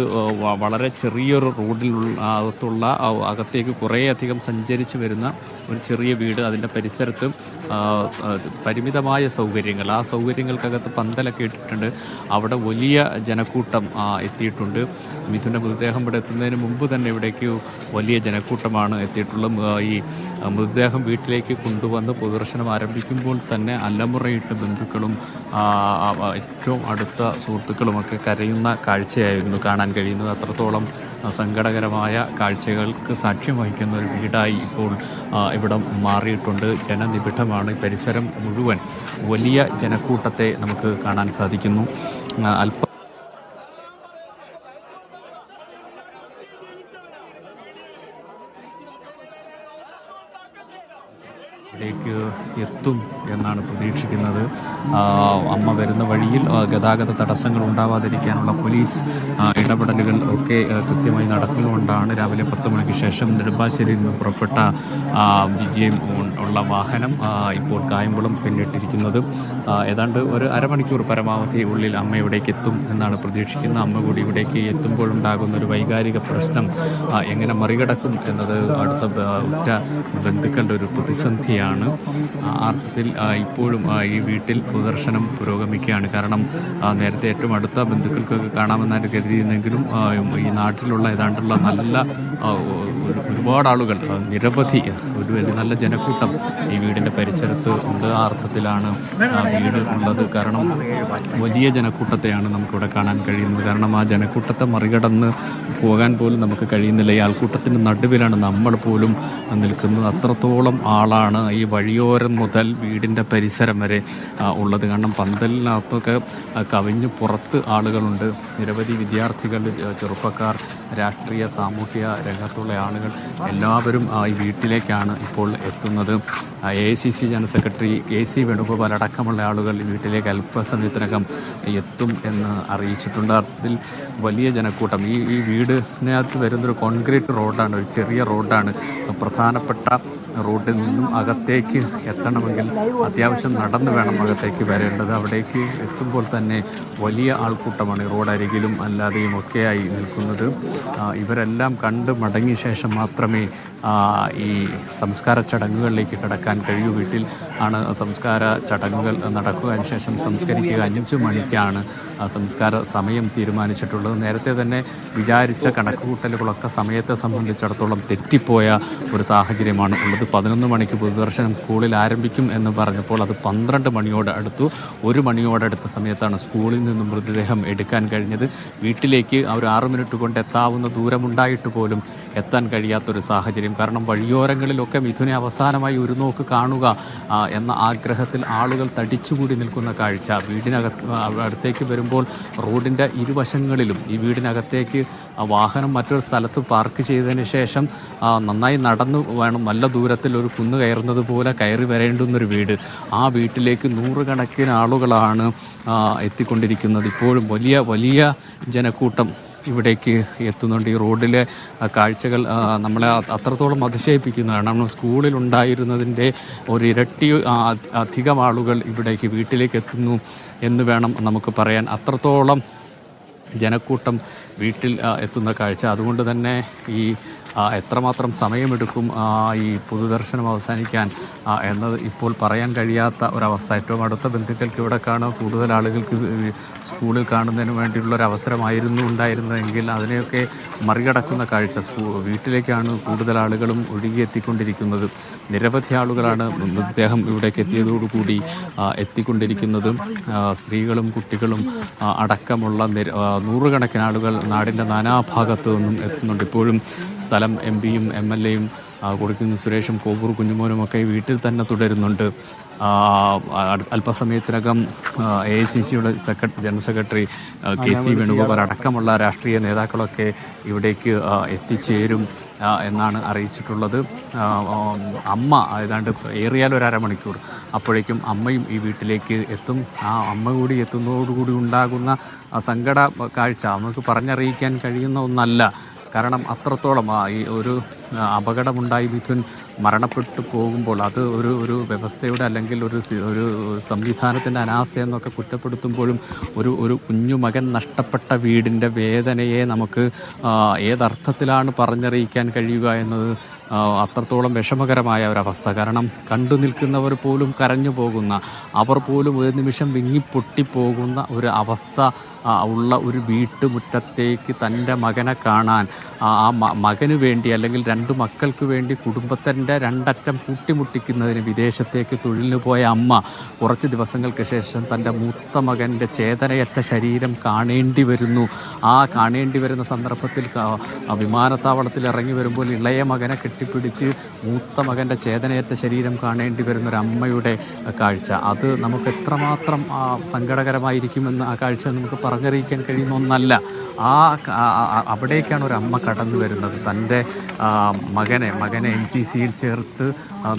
വളരെ ചെറിയൊരു റോഡിലുള്ള അകത്തേക്ക് കുറേയധികം സഞ്ചരിച്ച് വരുന്ന ഒരു ചെറിയ വീട്. അതിൻ്റെ പരിസരത്ത് പരിമിതമായ സൗകര്യങ്ങൾ, ആ സൗകര്യങ്ങൾക്കകത്ത് പന്തലൊക്കെ ഇട്ടിട്ടുണ്ട്. അവിടെ വലിയ ജനക്കൂട്ടം എത്തിയിട്ടുണ്ട്. മിഥുൻ്റെ മൃതദേഹം ഇവിടെ എത്തുന്നതിന് മുമ്പ് തന്നെ ഇവിടേക്ക് വലിയ ജനക്കൂട്ടമാണ് എത്തിയിട്ടുള്ളത്. ഈ മൃതദേഹം വീട്ടിലേക്ക് കൊണ്ടുവന്ന് പൊതുദർശനം ആരംഭിക്കുമ്പോൾ തന്നെ അലമുറയിട്ട് ബന്ധുക്കളും ഏറ്റവും അടുത്ത സുഹൃത്തുക്കളുമൊക്കെ കരയുന്ന കാഴ്ചയായിരുന്നു കാണാൻ കഴിയുന്നത്. അത്രത്തോളം സങ്കടകരമായ കാഴ്ചകൾക്ക് സാക്ഷ്യം വഹിക്കുന്ന ഒരു വീടായി ഇപ്പോൾ ഇവിടം മാറിയിട്ടുണ്ട്. ജനനിബിഡമാണ്. പരിസരം മുഴുവൻ വലിയ ജനക്കൂട്ടത്തെ നമുക്ക് കാണാൻ സാധിക്കുന്നു. ിലേക്ക് എത്തും എന്നാണ് പ്രതീക്ഷിക്കുന്നത്. അമ്മ വരുന്ന വഴിയിൽ ഗതാഗത തടസ്സങ്ങൾ ഉണ്ടാവാതിരിക്കാനുള്ള പോലീസ് ഇടപെടലുകൾ ഒക്കെ കൃത്യമായി നടക്കുന്നുകൊണ്ടാണ് രാവിലെ 10 മണിക്ക് ശേഷം നെടുമ്പാശ്ശേരിയിൽ നിന്ന് പുറപ്പെട്ട വിജയം ഉള്ള വാഹനം ഇപ്പോൾ കായംകുളം പിന്നിട്ടിരിക്കുന്നത്. ഏതാണ്ട് ഒരു അരമണിക്കൂർ പരമാവധി ഉള്ളിൽ അമ്മ ഇവിടേക്ക് എത്തും എന്നാണ് പ്രതീക്ഷിക്കുന്നത്. അമ്മ കൂടി ഇവിടേക്ക് എത്തുമ്പോഴുണ്ടാകുന്ന ഒരു വൈകാരിക പ്രശ്നം എങ്ങനെ മറികടക്കും എന്നത് അടുത്ത ഉറ്റ ബന്ധുക്കളുടെ ഒരു പ്രതിസന്ധിയാണ്. അർത്ഥത്തിൽ ഇപ്പോഴും ഈ വീട്ടിൽ പൊതുദർശനം പുരോഗമിക്കുകയാണ്. കാരണം നേരത്തെ ഏറ്റവും അടുത്ത ബന്ധുക്കൾക്കൊക്കെ കാണാമെന്നാണ് കരുതിയിരുന്നെങ്കിലും ഈ നാട്ടിലുള്ള ഏതാണ്ടുള്ള നല്ല ഒരുപാട് ആളുകൾ, നിരവധി ഒരു നല്ല ജനക്കൂട്ടം ഈ വീടിൻ്റെ പരിസരത്ത് ഉണ്ട്. ആ അർത്ഥത്തിലാണ് വീട് ഉള്ളത്. കാരണം വലിയ ജനക്കൂട്ടത്തെയാണ് നമുക്കിവിടെ കാണാൻ കഴിയുന്നത്. കാരണം ആ ജനക്കൂട്ടത്തെ മറികടന്ന് പോകാൻ പോലും നമുക്ക് കഴിയുന്നില്ല. ഈ ആൾക്കൂട്ടത്തിൻ്റെ നടുവിലാണ് നമ്മൾ പോലും നിൽക്കുന്നത്. അത്രത്തോളം ആളാണ് ഈ വഴിയോരം മുതൽ വീടിൻ്റെ പരിസരം വരെ ഉള്ളത്. കാരണം പന്തലിനകത്തൊക്കെ കവിഞ്ഞ് പുറത്ത് ആളുകളുണ്ട്. നിരവധി വിദ്യാർത്ഥികൾ, ചെറുപ്പക്കാർ, രാഷ്ട്രീയ സാമൂഹിക രംഗത്തുള്ള ആളുകൾ എല്ലാവരും ഈ വീട്ടിലേക്കാണ് ഇപ്പോൾ എത്തുന്നത്. AICC general secretary KC Venugopal അടക്കമുള്ള ആളുകൾ ഈ വീട്ടിലേക്ക് അല്പസമയത്തിനകം എത്തും എന്ന് അറിയിച്ചിട്ടുണ്ട്. അതിൽ വലിയ ജനക്കൂട്ടം. ഈ വീടിനകത്ത് വരുന്നൊരു കോൺക്രീറ്റ് റോഡാണ്, ഒരു ചെറിയ റോഡാണ്. പ്രധാനപ്പെട്ട റോഡിൽ നിന്നും അകത്തേക്ക് എത്തണമെങ്കിൽ അത്യാവശ്യം നടന്നു വേണം അകത്തേക്ക് വരേണ്ടത്. അവിടേക്ക് എത്തുമ്പോൾ തന്നെ വലിയ ആൾക്കൂട്ടമാണ് റോഡരികിലും അല്ലാതെയും ഒക്കെയായി നിൽക്കുന്നത്. ഇവരെല്ലാം കണ്ട് മടങ്ങിയ ശേഷം മാത്രമേ ഈ സംസ്കാര ചടങ്ങുകളിലേക്ക് കടക്കാൻ കഴിയൂ. വീട്ടിൽ ആണ് സംസ്കാര ചടങ്ങുകൾ നടക്കുക. അതിനുശേഷം സംസ്കരിക്കുക. 5 മണിക്കാണ് സംസ്കാര സമയം തീരുമാനിച്ചിട്ടുള്ളത്. നേരത്തെ തന്നെ വിചാരിച്ച കണക്കുകൂട്ടലുകളൊക്കെ സമയത്തെ സംബന്ധിച്ചിടത്തോളം തെറ്റിപ്പോയ ഒരു സാഹചര്യമാണ് ഉള്ളത്. 11 മണിക്ക് പൊതുദർശനം സ്കൂളിൽ ആരംഭിക്കും എന്ന് പറഞ്ഞപ്പോൾ അത് 12 മണിയോട് അടുത്തു. 1 മണിയോടടുത്ത സമയത്താണ് സ്കൂളിൽ നിന്നും മൃതദേഹം എടുക്കാൻ കഴിഞ്ഞത്. വീട്ടിലേക്ക് ഒരു 6 മിനിറ്റ് കൊണ്ട് എത്താവുന്ന ദൂരമുണ്ടായിട്ട് പോലും എത്താൻ കഴിയാത്തൊരു സാഹചര്യം. കാരണം വഴിയോരങ്ങളിലൊക്കെ മിഥുനെ അവസാനമായി ഒരു നോക്ക് കാണുക എന്ന ആഗ്രഹത്തിൽ ആളുകൾ തടിച്ചുകൂടി നിൽക്കുന്ന കാഴ്ച. അടുത്തേക്ക് വരുമ്പോൾ റോഡിൻ്റെ ഇരുവശങ്ങളിലും ഈ വീടിനകത്തേക്ക് വാഹനം മറ്റൊരു സ്ഥലത്ത് പാർക്ക് ചെയ്തതിന് ശേഷം നന്നായി നടന്നു വേണം നല്ല ദൂരത്തിൽ ഒരു കുന്ന് കയറുന്നത് പോലെ കയറി വരേണ്ടുന്നൊരു വീട്. ആ വീട്ടിലേക്ക് 100 കണക്കിന് ആളുകളാണ് എത്തിക്കൊണ്ടിരിക്കുന്നത്. ഇപ്പോഴും വലിയ വലിയ ജനക്കൂട്ടം ഇവിടേക്ക് എത്തുന്നുണ്ട്. ഈ റോഡിലെ കാഴ്ചകൾ നമ്മളെ അത്രത്തോളം അതിശയിപ്പിക്കുന്നതാണ്. നമ്മൾ സ്കൂളിലുണ്ടായിരുന്നതിൻ്റെ ഒരു ഇരട്ടി അധികം ആളുകൾ ഇവിടേക്ക് വീട്ടിലേക്ക് എത്തുന്നു എന്ന് വേണം നമുക്ക് പറയാൻ. അത്രത്തോളം ജനക്കൂട്ടം വീട്ടിൽ എത്തുന്ന കാഴ്ച. അതുകൊണ്ട് തന്നെ ഈ എത്രമാത്രം സമയമെടുക്കും ഈ പൊതുദർശനം അവസാനിക്കാൻ എന്നത് ഇപ്പോൾ പറയാൻ കഴിയാത്ത ഒരവസ്ഥ. ഏറ്റവും അടുത്ത ബന്ധുക്കൾക്ക് ഇവിടെ കാണുക, കൂടുതൽ ആളുകൾക്ക് സ്കൂളിൽ കാണുന്നതിന് വേണ്ടിയുള്ള ഒരു അവസരമായിരുന്നു ഉണ്ടായിരുന്നതെങ്കിൽ അതിനെയൊക്കെ മറികടക്കുന്ന കാഴ്ച. വീട്ടിലേക്കാണ് കൂടുതൽ ആളുകളും ഒഴുകിയെത്തിക്കൊണ്ടിരിക്കുന്നത്. നിരവധി ആളുകളാണ് മൃതദേഹം ഇവിടേക്ക് എത്തിയതോടുകൂടി എത്തിക്കൊണ്ടിരിക്കുന്നത്. സ്ത്രീകളും കുട്ടികളും അടക്കമുള്ള 100 കണക്കിന് ആളുകൾ നാടിൻ്റെ നാനാഭാഗത്തു നിന്നും എത്തുന്നുണ്ട്. ഇപ്പോഴും സ്ഥലം MP-യും MLA-യും കൊടുക്കുന്ന സുരേഷും കോവൂർ കുഞ്ഞുമോനുമൊക്കെ വീട്ടിൽ തന്നെ തുടരുന്നുണ്ട്. അല്പസമയത്തിനകം AICC-യുടെ ജനറൽ സെക്രട്ടറി KC വേണുഗോപാൽ അടക്കമുള്ള രാഷ്ട്രീയ നേതാക്കളൊക്കെ ഇവിടേക്ക് എത്തിച്ചേരും എന്നാണ് അറിയിച്ചിട്ടുള്ളത്. അമ്മ ഏതാണ്ട് ഏറിയാൽ ഒരു അരമണിക്കൂർ അപ്പോഴേക്കും അമ്മയും ഈ വീട്ടിലേക്ക് എത്തും. ആ അമ്മ കൂടി എത്തുന്നതോടുകൂടി ഉണ്ടാകുന്ന സങ്കട കാഴ്ച നമുക്ക് പറഞ്ഞറിയിക്കാൻ കഴിയുന്ന ഒന്നല്ല. കാരണം അത്രത്തോളം ഈ ഒരു അപകടമുണ്ടായി മിഥുൻ മരണപ്പെട്ടു പോകുമ്പോൾ അത് ഒരു വ്യവസ്ഥയുടെ അല്ലെങ്കിൽ ഒരു സംവിധാനത്തിൻ്റെ അനാസ്ഥയെന്നൊക്കെ കുറ്റപ്പെടുത്തുമ്പോഴും ഒരു കുഞ്ഞു മകൻ നഷ്ടപ്പെട്ട വീടിൻ്റെ വേദനയെ നമുക്ക് ഏതർത്ഥത്തിലാണ് പറഞ്ഞറിയിക്കാൻ കഴിയുക എന്നത് അത്രത്തോളം വിഷമകരമായ ഒരവസ്ഥ. കാരണം കണ്ടു നിൽക്കുന്നവർ പോലും കരഞ്ഞു പോകുന്ന, അവർ പോലും ഒരു നിമിഷം വിങ്ങിപ്പൊട്ടിപ്പോകുന്ന ഒരു അവസ്ഥ ഉള്ള ഒരു വീട്ടുമുറ്റത്തേക്ക് തൻ്റെ മകനെ കാണാൻ ആ മകന് വേണ്ടി അല്ലെങ്കിൽ രണ്ടു മക്കൾക്ക് വേണ്ടി കുടുംബത്തിൻ്റെ രണ്ടറ്റം കൂട്ടിമുട്ടിക്കുന്നതിന് വിദേശത്തേക്ക് തൊഴിലിന് പോയ അമ്മ കുറച്ച് ദിവസങ്ങൾക്ക് ശേഷം തൻ്റെ മൂത്ത മകൻ്റെ ചേതനയറ്റ ശരീരം കാണേണ്ടി വരുന്നു. ആ കാണേണ്ടി വരുന്ന സന്ദർഭത്തിൽ വിമാനത്താവളത്തിൽ ഇറങ്ങി വരുമ്പോൾ ഇളയ മകനെ കെട്ടിപ്പിടിച്ച് മൂത്ത മകൻ്റെ ചേതനയറ്റ ശരീരം കാണേണ്ടി വരുന്നൊരമ്മയുടെ കാഴ്ച, അത് നമുക്ക് എത്രമാത്രം സങ്കടകരമായിരിക്കുമെന്ന് ആ കാഴ്ച നമുക്ക് പറഞ്ഞറിയിക്കാൻ കഴിയുന്ന ഒന്നല്ല. അവിടേക്കാണ് ഒരു അമ്മ കടന്നു വരുന്നത്. തൻ്റെ മകനെ NCCയിൽ ചേർത്ത്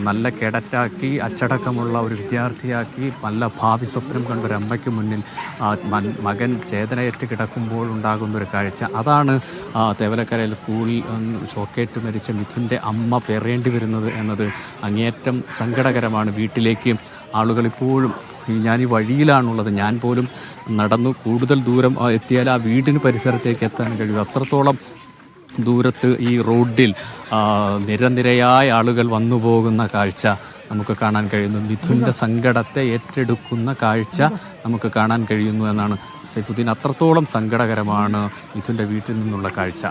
നല്ല കേഡറ്റാക്കി അച്ചടക്കമുള്ള ഒരു വിദ്യാർത്ഥിയാക്കി നല്ല ഭാവി സ്വപ്നം കണ്ട ഒരു അമ്മയ്ക്ക് മുന്നിൽ മകൻ ചേതനയേറ്റ് കിടക്കുമ്പോൾ ഉണ്ടാകുന്നൊരു കാഴ്ച, അതാണ് തേവലക്കരയിൽ സ്കൂളിൽ ഷോക്കേറ്റ് മരിച്ച മിഥുൻ്റെ അമ്മ പേറേണ്ടി വരുന്നത് എന്നത് അങ്ങേയറ്റം സങ്കടകരമാണ്. വീട്ടിലേക്ക് ആളുകൾ ഇപ്പോഴും, ഞാൻ ഈ വഴിയിലാണുള്ളത്, ഞാൻ പോലും നടന്നു കൂടുതൽ ദൂരം എത്തിയാൽ ആ വീടിന് പരിസരത്തേക്ക് എത്താൻ കഴിയും. അത്രത്തോളം ദൂരത്ത് ഈ റോഡിൽ നിരനിരയായ ആളുകൾ വന്നു പോകുന്ന കാഴ്ച നമുക്ക് കാണാൻ കഴിയുന്നു. മിഥുൻ്റെ സങ്കടത്തെ ഏറ്റെടുക്കുന്ന കാഴ്ച നമുക്ക് കാണാൻ കഴിയുന്നു എന്നാണ് സൈഫുദ്ദീൻ. അത്രത്തോളം സങ്കടകരമാണ് മിഥുൻ്റെ വീട്ടിൽ നിന്നുള്ള കാഴ്ച.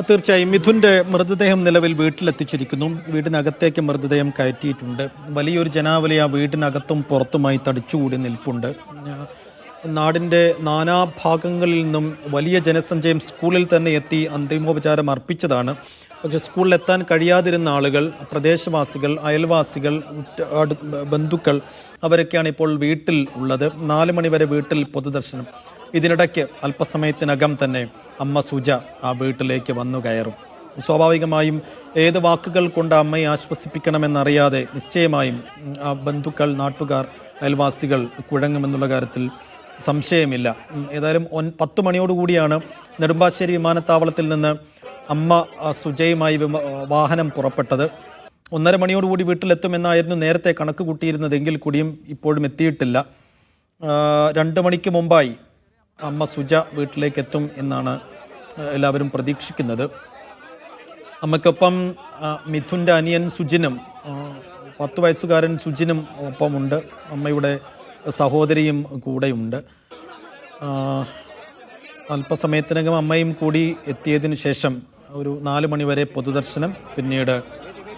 തീർച്ചയായും മിഥുൻ്റെ മൃതദേഹം നിലവിൽ വീട്ടിലെത്തിച്ചിരിക്കുന്നു. വീടിനകത്തേക്ക് മൃതദേഹം കയറ്റിയിട്ടുണ്ട്. വലിയൊരു ജനാവലി ആ വീടിനകത്തും പുറത്തുമായി തടിച്ചുകൂടി നിൽപ്പുണ്ട്. നാടിൻ്റെ നാനാഭാഗങ്ങളിൽ നിന്നും വലിയ ജനസഞ്ചയം സ്കൂളിൽ തന്നെ എത്തി അന്തിമോപചാരം അർപ്പിച്ചതാണ്. പക്ഷെ സ്കൂളിലെത്താൻ കഴിയാതിരുന്ന ആളുകൾ, പ്രദേശവാസികൾ, അയൽവാസികൾ, ബന്ധുക്കൾ അവരൊക്കെയാണ് ഇപ്പോൾ വീട്ടിൽ ഉള്ളത്. 4 മണിവരെ വീട്ടിൽ പൊതുദർശനം. ഇതിനിടയ്ക്ക് അല്പസമയത്തിനകം തന്നെ അമ്മ സുജ ആ വീട്ടിലേക്ക് വന്നു കയറും. സ്വാഭാവികമായും ഏത് വാക്കുകൾ കൊണ്ട് അമ്മയെ ആശ്വസിപ്പിക്കണമെന്നറിയാതെ നിശ്ചയമായും ആ ബന്ധുക്കൾ, നാട്ടുകാർ, അയൽവാസികൾ കുഴങ്ങുമെന്നുള്ള കാര്യത്തിൽ സംശയമില്ല. ഏതായാലും 10 മണിയോടുകൂടിയാണ് നെടുമ്പാശ്ശേരി വിമാനത്താവളത്തിൽ നിന്ന് അമ്മ സുജയുമായി വാഹനം പുറപ്പെട്ടത്. 1:30 മണിയോടുകൂടി വീട്ടിലെത്തുമെന്നായിരുന്നു നേരത്തെ കണക്ക് കൂട്ടിയിരുന്നതെങ്കിൽ കൂടിയും ഇപ്പോഴും എത്തിയിട്ടില്ല. 2 മണിക്ക് മുമ്പായി അമ്മ സുജ വീട്ടിലേക്ക് എത്തും എന്നാണ് എല്ലാവരും പ്രതീക്ഷിക്കുന്നത്. അമ്മയ്ക്കൊപ്പം മിഥുൻ്റെ അനിയൻ സുജിനും 10 വയസ്സുകാരൻ സുജിനും ഒപ്പമുണ്ട്. അമ്മയുടെ സഹോദരിയും കൂടെയുണ്ട്. അല്പസമയത്തിനകം അമ്മയും കൂടി എത്തിയതിനു ശേഷം ഒരു 4 മണിവരെ പൊതുദർശനം, പിന്നീട്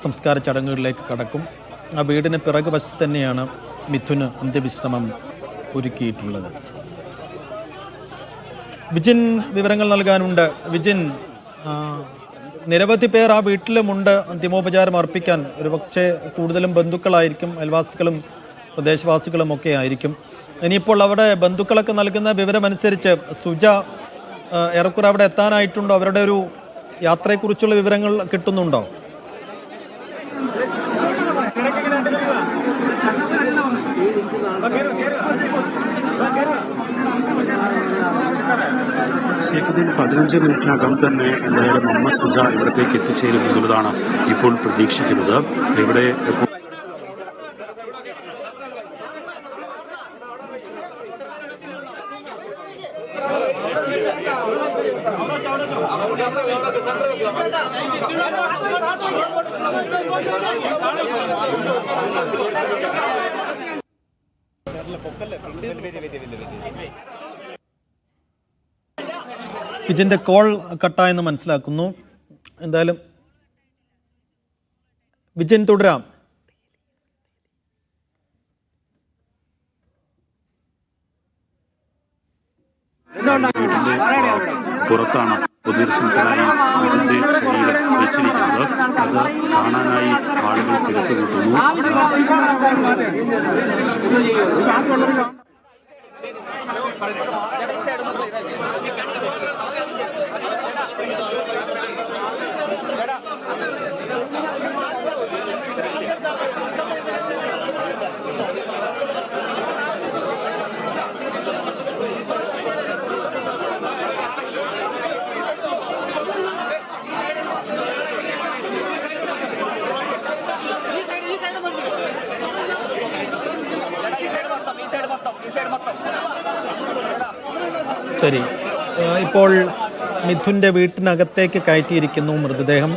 സംസ്കാര ചടങ്ങുകളിലേക്ക് കടക്കും. ആ വീടിന് പിറകു വശത്ത് തന്നെയാണ് മിഥുന് അന്ത്യവിശ്രമം ഒരുക്കിയിട്ടുള്ളത്. വിജിൻ വിവരങ്ങൾ നൽകാനുണ്ട്. വിജിൻ, നിരവധി പേർ ആ വീട്ടിലുമുണ്ട് അന്തിമോപചാരം അർപ്പിക്കാൻ. ഒരുപക്ഷെ കൂടുതലും ബന്ധുക്കളായിരിക്കും, അയൽവാസികളും പ്രദേശവാസികളും ഒക്കെ ആയിരിക്കും. ഇനിയിപ്പോൾ അവിടെ ബന്ധുക്കളൊക്കെ നൽകുന്ന വിവരമനുസരിച്ച് സുജ ഏറെക്കുറെ അവിടെ എത്താനായിട്ടുണ്ടോ? അവരുടെ ഒരു യാത്രയെക്കുറിച്ചുള്ള വിവരങ്ങൾ കിട്ടുന്നുണ്ടോ? സൈഫുദ്ദീൻ 15 മിനിറ്റിനകം തന്നെ എന്തായാലും അമ്മ സുജ ഇവിടത്തേക്ക് എത്തിച്ചേരും എന്നുള്ളതാണ് ഇപ്പോൾ പ്രതീക്ഷിക്കുന്നത്. ഇവിടെ വിജിൻ്റെ കോൾ കട്ടായെന്ന് മനസ്സിലാക്കുന്നു. എന്തായാലും വിജിൻ തുടരാം. വീട്ടിന്റെ പുറത്താണ് പൊതുദർശനത്തിനായി ഇതിന്റെ ശരീരം വെച്ചിരിക്കുന്നത്. അത് കാണാനായി ആളുകൾ തിരക്ക് കൂട്ടുന്നു. ശരി, ഇപ്പോൾ മിഥുൻ്റെ വീട്ടിനകത്തേക്ക് കയറ്റിയിരിക്കുന്നു മൃതദേഹം.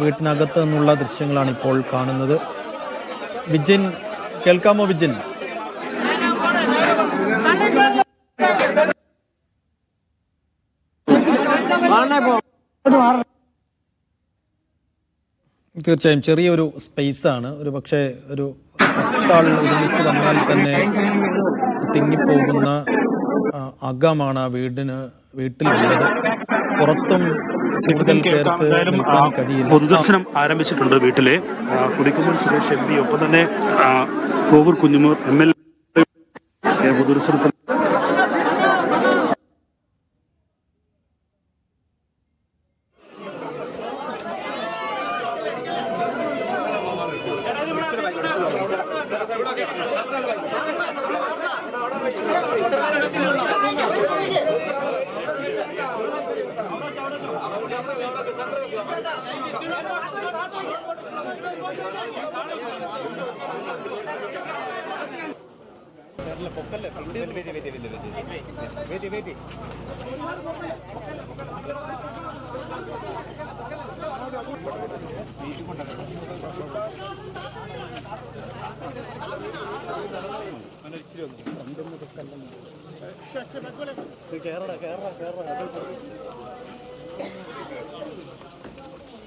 വീട്ടിനകത്ത് നിന്നുള്ള ദൃശ്യങ്ങളാണ് ഇപ്പോൾ കാണുന്നത്. വിജിൻ, കേൾക്കാമോ വിജിൻ? തീർച്ചയായും ചെറിയൊരു സ്പേസാണ്. ഒരു പക്ഷേ ഒരു 10 ആൾ ഒരുമിച്ച് വന്നാൽ തന്നെ തിങ്ങിപ്പോകുന്ന അകമാണ് ആ വീട്ടിലുള്ളത്. പുറത്തും കൂടുതൽ പേർക്ക് നിൽക്കാൻ കഴിയില്ല. പൊതുദർശനം ആരംഭിച്ചിട്ടുണ്ട് വീട്ടിലെ. കൊടിക്കുന്നിൽ സുരേഷ് MP, ഒപ്പം തന്നെ കോവൂർ കുഞ്ഞുമൂർ MLA പൊതുദർശനത്തിൽ.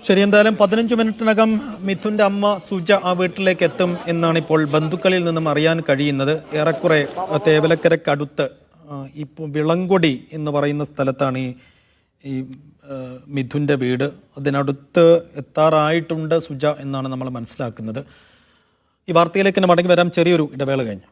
ശരി, എന്തായാലും 15 മിനിറ്റിനകം മിഥുൻ്റെ അമ്മ സുജ ആ വീട്ടിലേക്ക് എത്തും എന്നാണ് ഇപ്പോൾ ബന്ധുക്കളിൽ നിന്നും അറിയാൻ കഴിയുന്നത്. ഏറെക്കുറെ തേവലക്കരക്കടുത്ത് ഇപ്പോൾ വിളങ്കൊടി എന്ന് പറയുന്ന സ്ഥലത്താണ് ഈ മിഥുൻ്റെ വീട്. അതിനടുത്ത് എത്താറായിട്ടുണ്ട് സുജ എന്നാണ് നമ്മൾ മനസ്സിലാക്കുന്നത്. ഈ വാർത്തയിലേക്ക് മടങ്ങി വരാം ചെറിയൊരു ഇടവേള കഴിഞ്ഞ്.